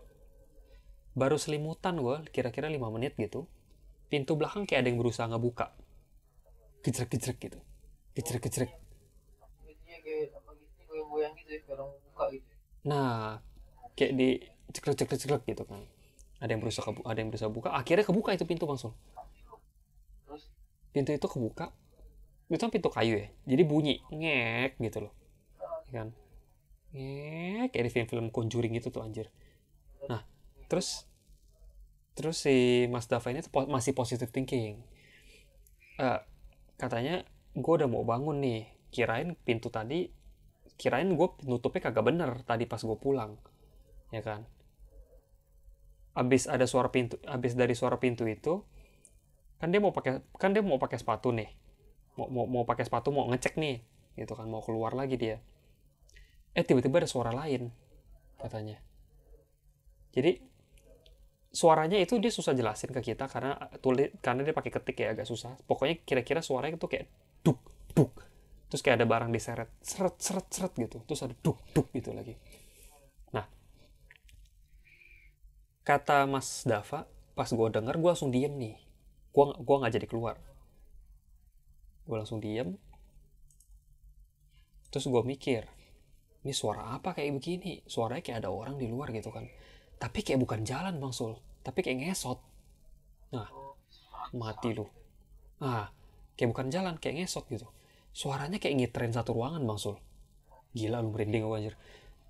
Baru selimutan gue, kira-kira 5 menit gitu. Pintu belakang kayak ada yang berusaha ngebuka. Gejrek-gejrek gitu. Gejrek-gejrek. Nah, kayak di ceklek gitu kan. Ada yang berusaha buka. Akhirnya kebuka itu pintu langsung. Pintu itu kebuka. Itu kan pintu kayu ya. Jadi bunyi ngek gitu loh. Kan? Kayak di film-film Conjuring gitu tuh anjir. Nah, terus si Mas Dava ini tuh masih positive thinking. Katanya gue udah mau bangun nih, kirain gue nutupnya kagak bener tadi pas gue pulang, ya kan. Abis dari suara pintu itu kan dia mau pakai sepatu nih, mau pakai sepatu, mau ngecek nih gitu kan, mau keluar lagi dia. Tiba-tiba ada suara lain katanya. Jadi suaranya itu dia susah jelasin ke kita karena dia pakai ketik ya, agak susah. Pokoknya kira-kira suaranya itu kayak duk duk, terus kayak ada barang diseret seret seret seret gitu, terus ada duk duk gitu lagi. Nah, kata Mas Dava, pas gue denger gue langsung diem nih. Gue nggak jadi keluar. Gue langsung diem. Terus gue mikir, ini suara apa kayak begini? Suaranya kayak ada orang di luar gitu kan. Tapi kayak bukan jalan Bang Sul, tapi kayak ngesot. Nah, mati lu. Kayak bukan jalan, kayak ngesot gitu. Suaranya kayak ngiterin satu ruangan Bang Sul. Gila lu, merinding gue anjir.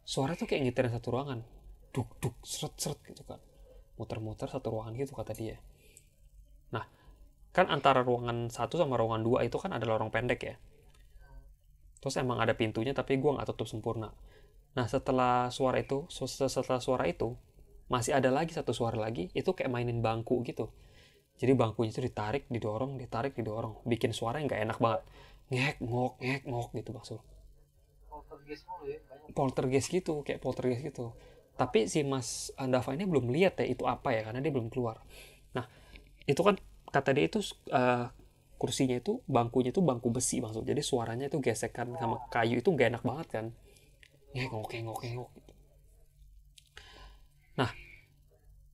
Suara tuh kayak ngiterin satu ruangan. Duk duk seret seret gitu kan. Muter-muter satu ruangan gitu kata dia. Nah, kan antara ruangan 1 sama ruangan 2 itu kan ada lorong pendek ya. Terus emang ada pintunya tapi gue gak tutup sempurna. Nah setelah suara itu masih ada lagi satu suara lagi, itu kayak mainin bangku gitu. Jadi bangkunya itu ditarik didorong, bikin suara yang nggak enak banget, ngek ngok gitu maksud. Poltergeist mulu ya, banyak. Poltergeist gitu, kayak poltergeist gitu. Tapi si Mas Andava ini belum lihat ya itu apa ya, karena dia belum keluar. Nah itu kan kata dia itu kursinya itu bangkunya itu bangku besi maksud, jadi suaranya itu gesekan sama kayu itu gak enak banget kan, ngok ngok ngok. Nah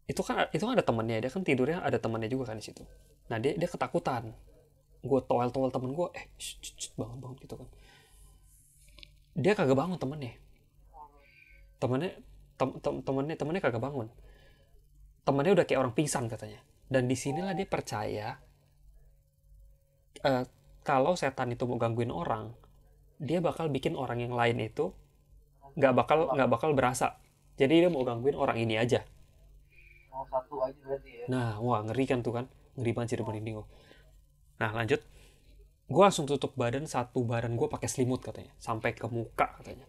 itu kan ada temannya, dia kan tidurnya ada temannya juga kan di situ. Nah dia ketakutan, gue toel temen gue, bangun bangun gitu kan. Dia kagak bangun temennya, temennya temennya kagak bangun, temennya udah kayak orang pingsan katanya. Dan disinilah dia percaya eh, kalau setan itu mau gangguin orang, dia bakal bikin orang yang lain itu nggak bakal berasa. Jadi dia mau gangguin orang ini aja. Mau satu aja berarti ya. Nah, wah ngeri kan tuh kan, ngeri banget merinding. Nah lanjut, gue langsung tutup satu badan gue pakai selimut katanya, sampai ke muka katanya.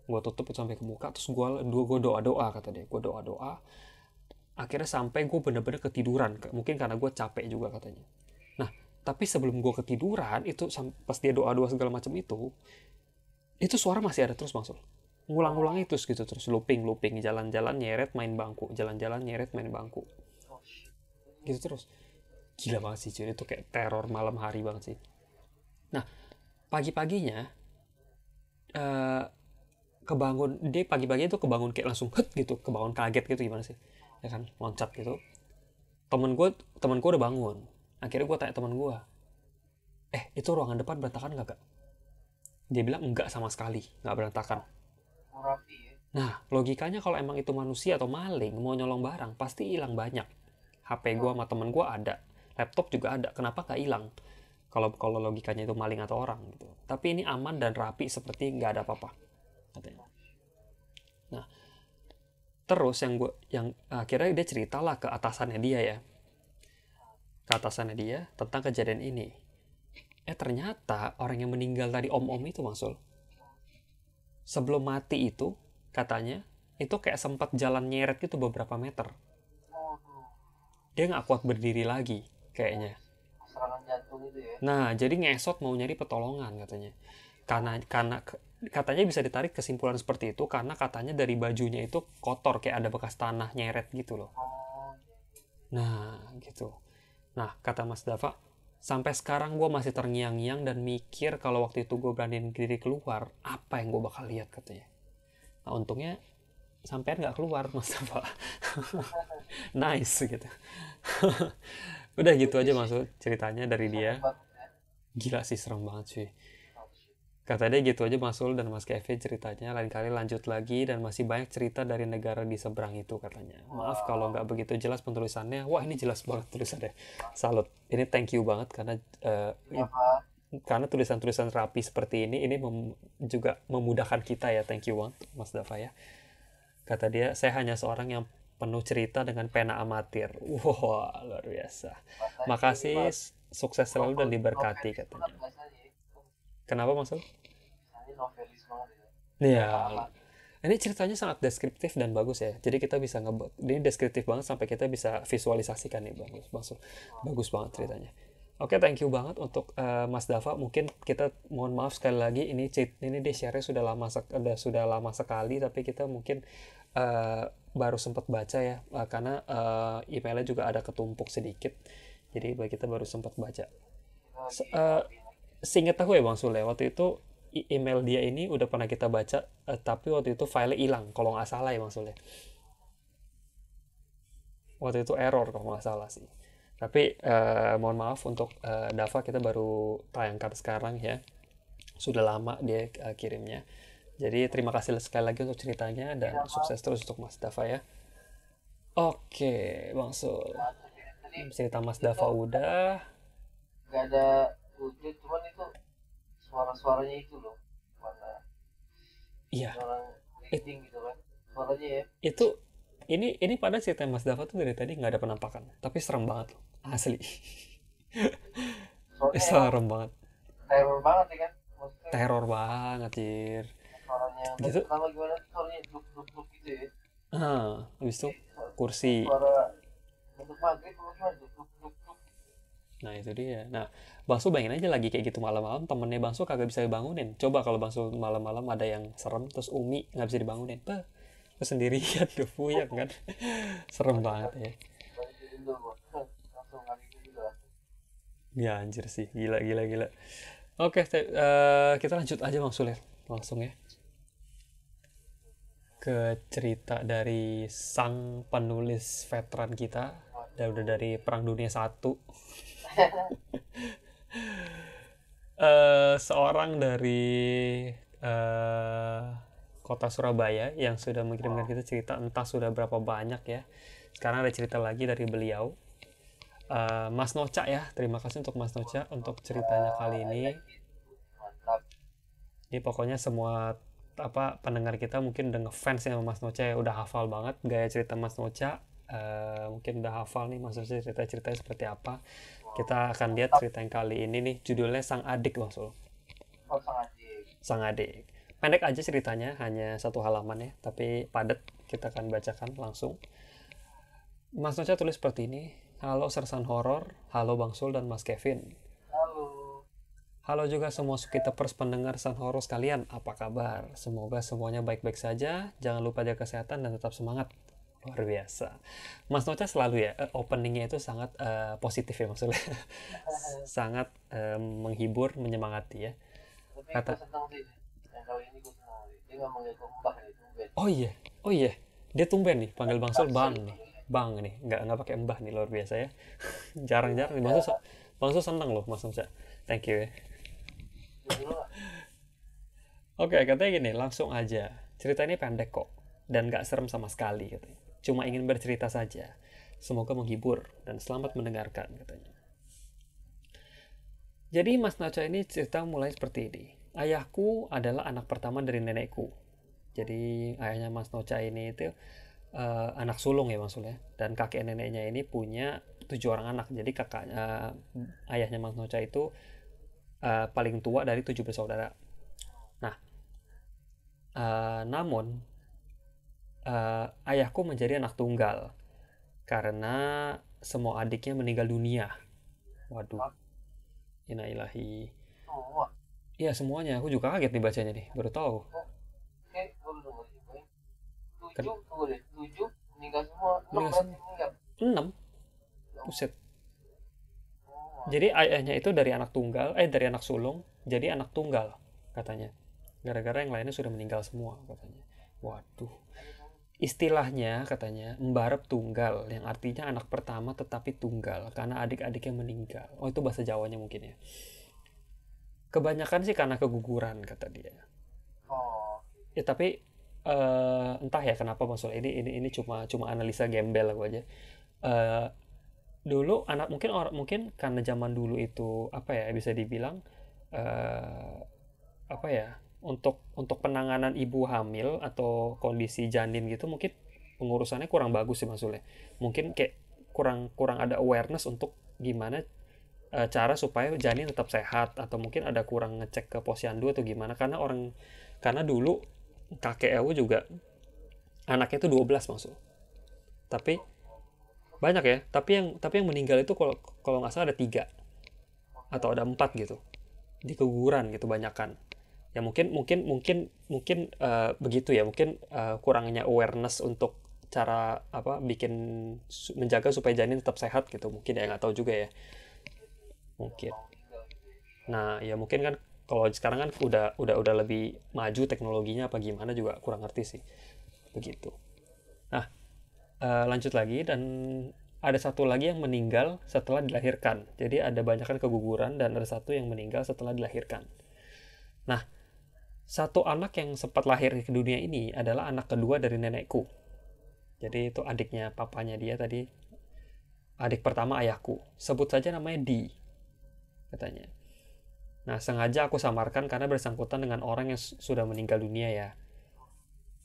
Gue tutup itu sampai ke muka, terus gue doa kata dia, gue doa. Akhirnya sampai gue bener-bener ketiduran, mungkin karena gue capek juga katanya. Nah tapi sebelum gue ketiduran itu, pas dia doa segala macam itu suara masih ada terus maksud, ngulang-ngulang itu gitu terus, looping jalan-jalan nyeret main bangku, jalan-jalan nyeret main bangku Oh shit. gitu terus. Gila banget sih cuy, itu kayak teror malam hari banget sih. Nah pagi-paginya eh, pagi-pagi itu kebangun kayak langsung gitu, kebangun kaget gitu, gimana sih ya kan, loncat gitu. Temen gue udah bangun. Akhirnya gue tanya temen gue, itu ruangan depan berantakan gak? Dia bilang enggak sama sekali, nggak berantakan. Rapi ya. Nah logikanya kalau emang itu manusia atau maling mau nyolong barang pasti hilang banyak. HP gue sama temen gue ada, laptop juga ada, kenapa nggak hilang kalau logikanya itu maling atau orang gitu. Tapi ini aman dan rapi seperti nggak ada apa-apa katanya. Nah terus yang akhirnya dia ceritalah ke atasannya dia tentang kejadian ini. Ternyata orang yang meninggal tadi, om itu maksud, sebelum mati itu katanya itu kayak sempat jalan nyeret gitu beberapa meter. Dia nggak kuat berdiri lagi kayaknya. Serangan jantung itu ya. Nah jadi ngesot mau nyari pertolongan katanya. Karena katanya bisa ditarik kesimpulan seperti itu karena katanya dari bajunya itu kotor, kayak ada bekas tanah nyeret gitu loh. Nah gitu. Nah kata Mas Dava, sampai sekarang gue masih terngiang-ngiang dan mikir kalau waktu itu gue beraniin diri keluar, apa yang gue bakal lihat katanya. Nah untungnya sampean nggak keluar Mas Dava. Nice gitu. Udah gitu aja maksud ceritanya dari dia. Gila sih, serem banget sih. Kata dia gitu aja Mas Ul dan Mas Kevin ceritanya. Lain kali lanjut lagi dan masih banyak cerita dari negara di seberang itu katanya. Maaf kalau nggak begitu jelas penulisannya. Wah ini jelas banget tulisannya. Salut. Ini thank you banget karena tulisan-tulisan rapi seperti ini juga memudahkan kita ya. Thank you banget Mas Dava ya. Kata dia, saya hanya seorang yang penuh cerita dengan pena amatir. Wah luar biasa. Makasih, sukses selalu dan diberkati katanya. Kenapa Mas Ul? Novelis banget ya. Iya. Ini ceritanya sangat deskriptif dan bagus ya. Jadi kita bisa ini deskriptif banget sampai kita bisa visualisasikan nih, bagus banget ceritanya. Oke, thank you banget untuk Mas Dava. Mungkin kita mohon maaf sekali lagi, ini di share-nya sudah lama sekali, tapi kita mungkin baru sempat baca ya, karena emailnya juga ada ketumpuk sedikit. Jadi kita baru sempat baca. Seingat aku ya Bang Sule, waktu itu email dia ini udah pernah kita baca, tapi waktu itu filenya hilang kalau nggak salah ya Bang Sule. Waktu itu error kalau nggak salah sih. Tapi mohon maaf untuk Dava, kita baru tayangkan sekarang ya. Sudah lama dia kirimnya. Jadi terima kasih sekali lagi untuk ceritanya dan sukses terus untuk Mas Dava ya. Oke, Bang Sul. Cerita Mas Dava udah. Gak ada wujud, cuman itu suara-suaranya itu loh. Mana Iya. orang reading gitu kan. Suaranya ya. Itu ini pada cerita Mas Dava tuh dari tadi nggak ada penampakan, tapi serem banget loh, asli. Soalnya Serem banget. teror banget ya kan. Maksudnya Teror banget, Jir. suaranya yang tadi gitu. pertama gimana suaranya duk gitu ya. Habis itu kursi. Suara untuk maghrib apa gimana duk. Nah itu dia. Nah Bang Su bayangin aja lagi kayak gitu malam-malam, temennya Bang Su kagak bisa dibangunin. Coba kalau Bang Su malam-malam ada yang serem terus Umi nggak bisa dibangunin, sendirian udah puyeng kan. Serem banget ya. Balik tidur gua langsung kali gitu lah. Ya anjir sih, gila gila gila. Oke, kita lanjut aja Bang Sulir langsung ya ke cerita dari sang penulis veteran kita, udah dari Perang Dunia Satu. Seorang dari kota Surabaya yang sudah mengirimkan kita cerita, entah sudah berapa banyak ya. Sekarang ada cerita lagi dari beliau, Mas Noca ya. Terima kasih untuk Mas Noca untuk ceritanya kali ini. Mantap. Jadi pokoknya semua pendengar kita mungkin udah ngefans ya sama Mas Noca ya, udah hafal banget gaya cerita Mas Noca. Mungkin udah hafal nih Mas Noca cerita-ceritanya seperti apa. Kita akan lihat cerita yang kali ini nih, judulnya Sang Adik Bang Sul. Sang Adik. Pendek aja ceritanya, hanya 1 halaman ya, tapi padat. Kita akan bacakan langsung. Mas Noca tulis seperti ini. Halo Sersan Horor, halo Bang Sul dan Mas Kevin. Halo juga semua Sukitapers pendengar San Horor sekalian, apa kabar? Semoga semuanya baik-baik saja, jangan lupa jaga kesehatan dan tetap semangat. Luar biasa. Mas Noca selalu ya, openingnya itu sangat positif ya maksudnya. Sangat menghibur, menyemangati ya. Tapi gue senang sih, yang kali ini gue senang. Dia nggak manggil gue mbah ya, tumben. Oh iya, dia tumben nih, panggil Bang Sul bang nih. Bang nih, nggak pakai mbah nih, luar biasa ya. Jarang-jarang nih, Bang Sul senang loh Mas Noca. Thank you ya. Oke, katanya gini, langsung aja. Cerita ini pendek kok, dan gak serem sama sekali katanya. Cuma ingin bercerita saja. Semoga menghibur dan selamat mendengarkan katanya. Jadi Mas Noca ini cerita mulai seperti ini. Ayahku adalah anak pertama dari nenekku. Jadi ayahnya Mas Noca ini itu anak sulung ya maksudnya. Dan kakek neneknya ini punya 7 orang anak. Jadi ayahnya Mas Noca itu paling tua dari 7 bersaudara. Nah, namun ayahku menjadi anak tunggal karena semua adiknya meninggal dunia. Waduh, innalillahi. Iya semuanya, aku juga kaget nih bacanya nih, baru tahu. Oke, gue udah dengerin juga. 7 meninggal semua. 6 Buset. Jadi ayahnya itu dari anak anak sulung, jadi anak tunggal katanya. Gara-gara yang lainnya sudah meninggal semua katanya. Waduh. Istilahnya katanya mbarep tunggal, yang artinya anak pertama tetapi tunggal karena adik-adiknya meninggal. Oh itu bahasa Jawanya mungkin ya. Kebanyakan sih karena keguguran kata dia. Ya tapi entah ya kenapa maksudnya ini cuma analisa gembel aku aja. Dulu anak mungkin karena zaman dulu itu bisa dibilang untuk penanganan ibu hamil atau kondisi janin gitu mungkin pengurusannya kurang bagus sih maksudnya. Mungkin kayak kurang ada awareness untuk gimana cara supaya janin tetap sehat, atau mungkin ada kurang ngecek ke posyandu atau gimana, karena dulu kakek aku juga anaknya itu 12 maksud. Tapi banyak ya, tapi yang meninggal itu kalau nggak salah ada 3 atau ada 4 gitu, di keguguran gitu banyakan. Ya mungkin begitu ya, mungkin kurangnya awareness untuk cara menjaga supaya janin tetap sehat gitu, mungkin ya, nggak tahu juga ya, mungkin. Nah ya mungkin kan kalau sekarang kan udah lebih maju teknologinya apa gimana juga kurang ngerti sih, begitu. Nah lanjut lagi, dan ada satu lagi yang meninggal setelah dilahirkan. Jadi ada banyakkan keguguran dan ada satu yang meninggal setelah dilahirkan. Nah, satu anak yang sempat lahir ke dunia ini adalah anak kedua dari nenekku. Jadi itu adiknya papanya dia tadi, adik pertama ayahku. Sebut saja namanya Di, katanya. Nah, sengaja aku samarkan karena bersangkutan dengan orang yang sudah meninggal dunia ya.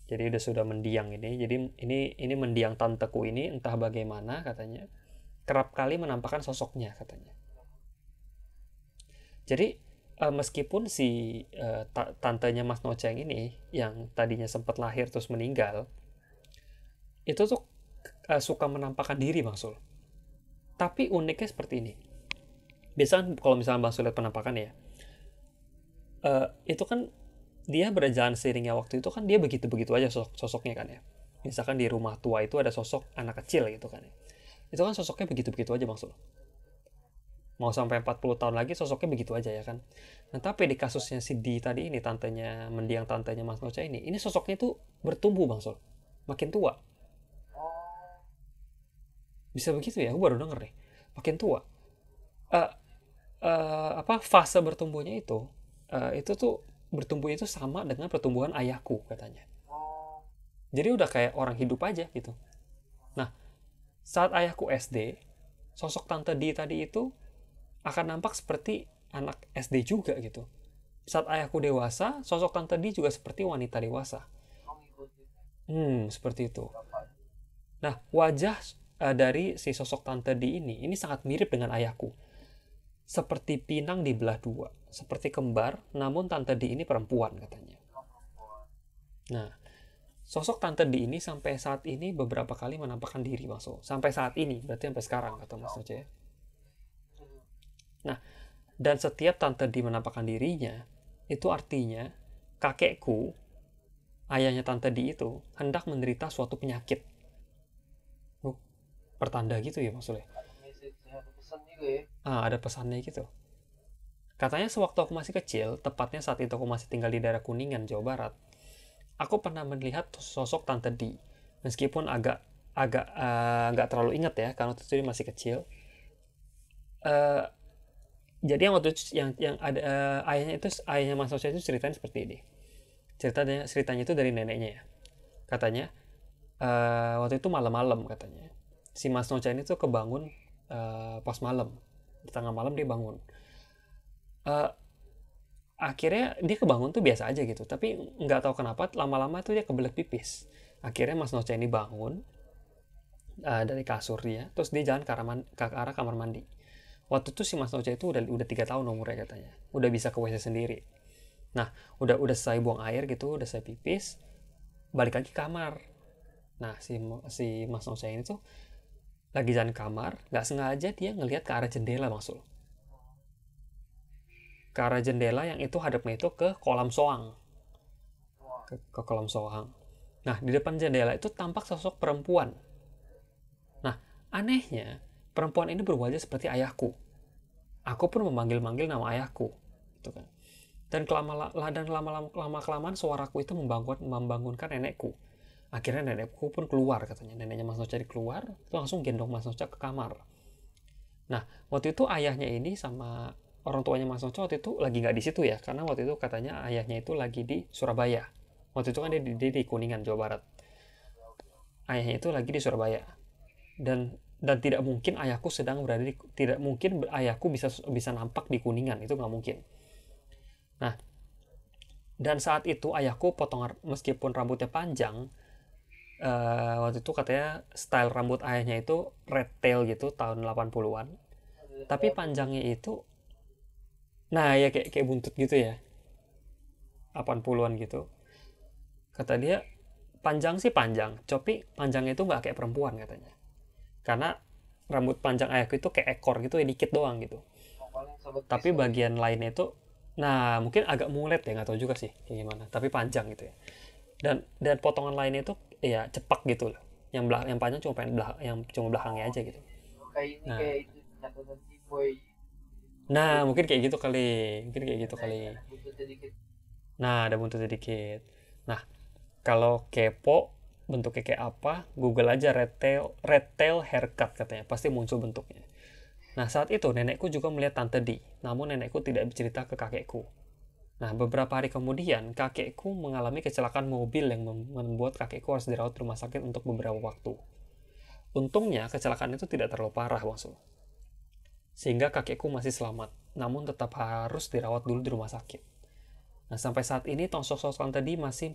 Jadi sudah mendiang ini. Jadi ini mendiang tanteku ini entah bagaimana katanya. Kerap kali menampakkan sosoknya katanya. Jadi meskipun si tantenya Mas Noceng ini yang tadinya sempat lahir terus meninggal, itu tuh suka menampakkan diri Bang Sul. Tapi uniknya seperti ini. Biasanya kalau misalnya Bang Sul lihat penampakan ya, itu kan dia berjalan seiringnya waktu itu kan dia begitu-begitu aja sosoknya kan ya. Misalkan di rumah tua itu ada sosok anak kecil gitu kan ya. Itu kan sosoknya begitu-begitu aja Bang Sul. Mau sampai 40 tahun lagi sosoknya begitu aja ya kan. Nah tapi di kasusnya si Di tadi ini, mendiang tantenya Mas Noca ini sosoknya tuh bertumbuh Bang Sul. Makin tua. Bisa begitu ya, aku baru denger nih. Makin tua. Eh Fase bertumbuhnya itu tuh bertumbuh itu sama dengan pertumbuhan ayahku katanya. Jadi udah kayak orang hidup aja gitu. Nah, saat ayahku SD, sosok tante Di tadi itu akan nampak seperti anak SD juga gitu. Saat ayahku dewasa, sosok tante Di juga seperti wanita dewasa. Seperti itu. Nah, wajah dari si sosok tante Di ini sangat mirip dengan ayahku. Seperti pinang dibelah dua, seperti kembar, namun tante Di ini perempuan katanya. Nah, sosok tante Di ini sampai saat ini beberapa kali menampakkan diri Bang Sul. Sampai saat ini, berarti sampai sekarang kata Mas Noce. Nah, dan setiap tante Di menampakkan dirinya, itu artinya kakekku, ayahnya tante Di itu, hendak menderita suatu penyakit. Pertanda gitu ya maksudnya. Ada pesannya gitu. Katanya sewaktu aku masih kecil, tepatnya saat itu aku masih tinggal di daerah Kuningan, Jawa Barat, aku pernah melihat sosok tante Di. Meskipun agak nggak terlalu ingat ya, karena waktu itu dia masih kecil. Jadi yang waktu itu yang ada ayahnya Mas Noce itu ceritanya seperti ini. Ceritanya itu dari neneknya ya. Katanya waktu itu malam-malam katanya. Si Mas Noce ini tuh kebangun pas malam. Di tengah malam dia bangun. Akhirnya dia kebangun tuh biasa aja gitu. Tapi nggak tahu kenapa lama-lama tuh dia kebelet pipis. Akhirnya Mas Noce ini bangun dari kasur dia. Terus dia jalan ke arah kamar mandi. Waktu itu si Mas Noce itu udah 3 tahun umurnya katanya. Udah bisa ke WC sendiri. Nah, udah selesai buang air gitu, udah selesai pipis, balik lagi ke kamar. Nah, si Mas Noce ini tuh lagi jalan kamar, nggak sengaja dia ngelihat ke arah jendela Bang Sul. Ke arah jendela yang itu hadapnya itu ke kolam soang. Ke kolam soang. Nah, di depan jendela itu tampak sosok perempuan. Nah, anehnya, perempuan ini berwajah seperti ayahku. Aku pun memanggil-manggil nama ayahku, gitu kan. Dan lama-kelamaan suaraku itu membangunkan nenekku. Akhirnya nenekku pun keluar katanya. Neneknya Mas Noce keluar, itu langsung gendong Mas Noce ke kamar. Nah, waktu itu ayahnya ini sama orang tuanya Mas Noce waktu itu lagi nggak di situ ya, karena waktu itu katanya ayahnya itu lagi di Surabaya. Waktu itu kan dia di Kuningan, Jawa Barat. Ayahnya itu lagi di Surabaya. Dan tidak mungkin ayahku tidak mungkin ayahku bisa nampak di Kuningan, itu nggak mungkin. Nah, dan saat itu ayahku meskipun rambutnya panjang, waktu itu katanya style rambut ayahnya itu red tail gitu tahun 80-an. Tapi panjangnya itu ya kayak buntut gitu ya. 80-an gitu. Kata dia panjang sih panjang, tapi panjangnya itu nggak kayak perempuan katanya. Karena rambut panjang ayahku itu kayak ekor gitu ya, dikit doang gitu. Tapi bagian lainnya itu mungkin agak mulet ya, nggak tahu juga sih kayak gimana, tapi panjang gitu ya. Dan potongan lainnya itu ya cepak gitu loh. Yang panjang cuma belakangnya aja gitu. Mungkin kayak gitu kali. Ada buntutnya dikit. Nah, kalau kepo bentuknya kayak apa, Google aja red tail haircut katanya, pasti muncul bentuknya. Nah, saat itu nenekku juga melihat tante Di, namun nenekku tidak bercerita ke kakekku. Nah, beberapa hari kemudian, kakekku mengalami kecelakaan mobil yang membuat kakekku harus dirawat di rumah sakit untuk beberapa waktu. Untungnya, kecelakaan itu tidak terlalu parah, Bang Sul. Sehingga kakekku masih selamat, namun tetap harus dirawat dulu di rumah sakit. Nah, sampai saat ini sosok tante Di masih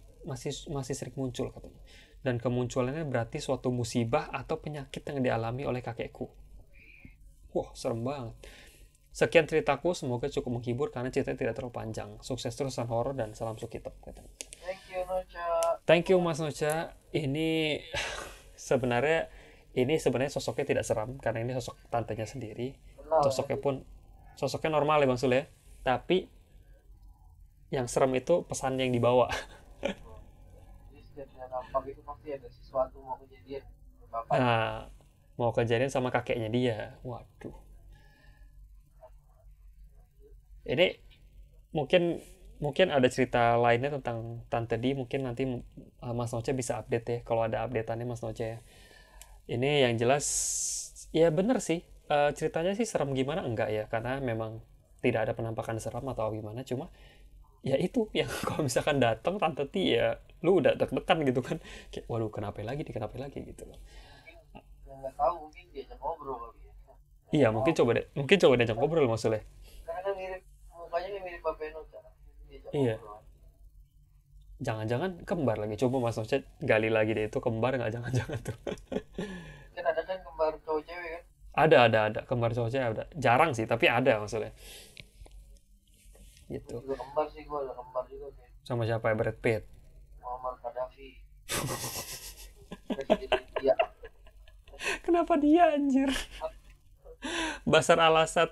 sering muncul katanya. Dan kemunculannya berarti suatu musibah atau penyakit yang dialami oleh kakekku. Wah, serem banget. Sekian ceritaku, semoga cukup menghibur karena ceritanya tidak terlalu panjang. Sukses terus San Horor dan salam Sukitep. Thank you Nocha. Thank you Mas Nocha. Ini sebenarnya sosoknya tidak seram karena ini sosok tantenya sendiri. Kenal Sosoknya pun sosoknya normal ya Bang Sule. Tapi yang serem itu pesan yang dibawa. jadi setiap saya nampak itu pasti ada sesuatu mau kejadian bapak. Nah, mau kejadian sama kakeknya dia. Waduh. Ini mungkin mungkin ada cerita lainnya tentang Tante Di, mungkin nanti Mas Noce bisa update ya kalau ada updateannya Mas Noce ya. Ini yang jelas ya bener sih. Ceritanya sih serem gimana enggak ya, karena memang tidak ada penampakan serem atau gimana, cuma ya itu yang kalau misalkan datang Tante Ti ya lu udah deg-degan gitu kan, kayak waduh kenapa lagi gitu loh. Yang nggak tahu mungkin diajak ngobrol kali ya. Iya mungkin coba diajak ngobrol maksudnya. Karena kan mirip mukanya kan mirip Bapak Nocha. Diajak Iya, ngobrol. jangan-jangan kembar lagi, coba Mas Noce gali lagi deh itu kembar nggak, jangan-jangan tuh. Kan ada kan kembar cowok cewek kan. Ada kembar cowoknya, ada jarang sih tapi ada maksudnya Gue gitu. juga kembar sih, gue ada kembar juga sih. Sama siapa ya, Brad Pitt? Muammar Gaddafi. Presiden India. Kenapa dia anjir? Basar Al-Assad.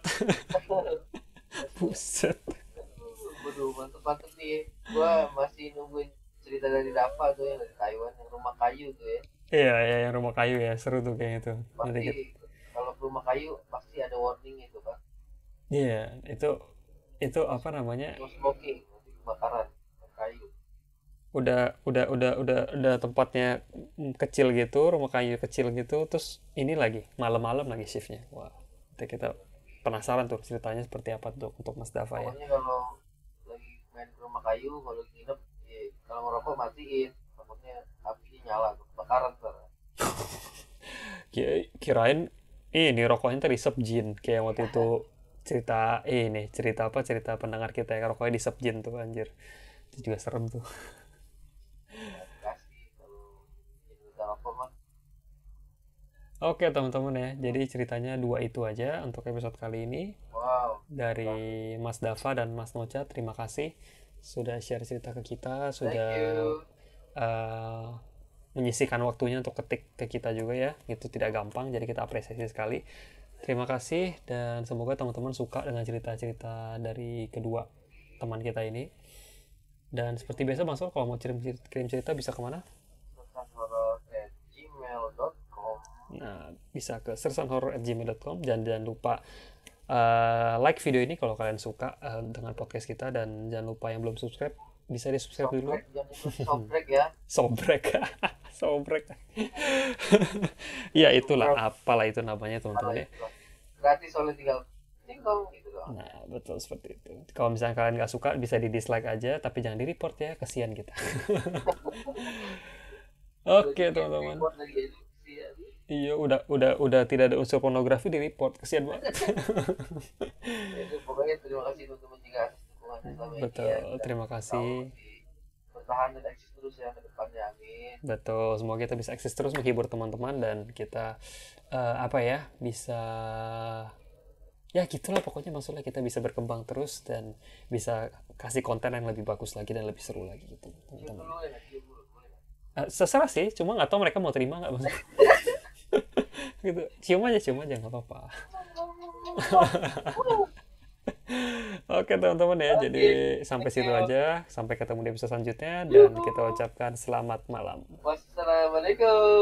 Buset. Waduh, mantep nih. Gua masih nungguin cerita dari Dava tuh yang dari Taiwan, yang rumah kayu tuh ya. Iya, ya, yang rumah kayu ya, seru tuh kayak itu. Nanti kita, Pasti kalau ke rumah kayu pasti ada warning itu kan. iya, itu apa namanya? No smoking, nanti kebakaran kayu. Udah tempatnya kecil gitu, rumah kayu kecil gitu, terus ini lagi malam-malam lagi shiftnya. Wah, nanti kita penasaran tuh ceritanya seperti apa tuh untuk Mas Dava ya. Pokoknya kalau lagi main ke rumah kayu, kalau lagi nginep, ya, kalau ngerokok matiin. Takutnya apinya nyala, tuh, kebakaran tuh. Kirain ini rokoknya terisep jin kayak waktu itu cerita pendengar kita ya, rokoknya disep jin tuh anjir. Itu juga serem tuh. Kasih kalau ini udah rokok mah. Oke teman-teman ya, jadi ceritanya dua itu aja untuk episode kali ini Wow. dari Mas Dava dan Mas Nocha. Terima kasih sudah share cerita ke kita, Thank sudah you. menyisihkan waktunya untuk ketik ke kita juga ya. Itu tidak gampang, jadi kita apresiasi sekali. Terima kasih dan semoga teman-teman suka dengan cerita-cerita dari kedua teman kita ini. Dan seperti biasa Bang Sol, kalau mau kirim cerita bisa kemana? sersanhoror@gmail.com. Nah, bisa ke sersanhoror@gmail.com. Jangan lupa like video ini kalau kalian suka dengan podcast kita, dan jangan lupa yang belum subscribe bisa di subscribe dulu. Sobrek ya. Sobrek. Sobrek. Ya itulah, apalah itu namanya teman-teman ya. Gratis, oleh tinggal tinggal gitu doang. Nah, betul seperti itu. Kalau misalnya kalian nggak suka bisa di dislike aja, tapi jangan di report ya, kasihan kita. Oke teman-teman. Buat lagi edukasi ya. Iya, udah tidak ada unsur pornografi di report, kasihan banget. Itu pokoknya terima kasih teman-teman juga atas dukungannya selama ini. Betul, terima kasih. Bertahan dan eksis terus ya ke depannya, amin. Betul, semoga kita bisa eksis terus menghibur teman-teman dan kita bisa ya gitulah pokoknya, maksudnya kita bisa berkembang terus dan bisa kasih konten yang lebih bagus lagi dan lebih seru lagi gitu teman-teman. Seserah sih, cuma nggak tahu mereka mau terima nggak maksudnya. Gitu, cium aja nggak apa-apa. Oke teman-teman ya, jadi sampai situ aja, sampai ketemu di episode selanjutnya dan kita ucapkan selamat malam. Wassalamualaikum.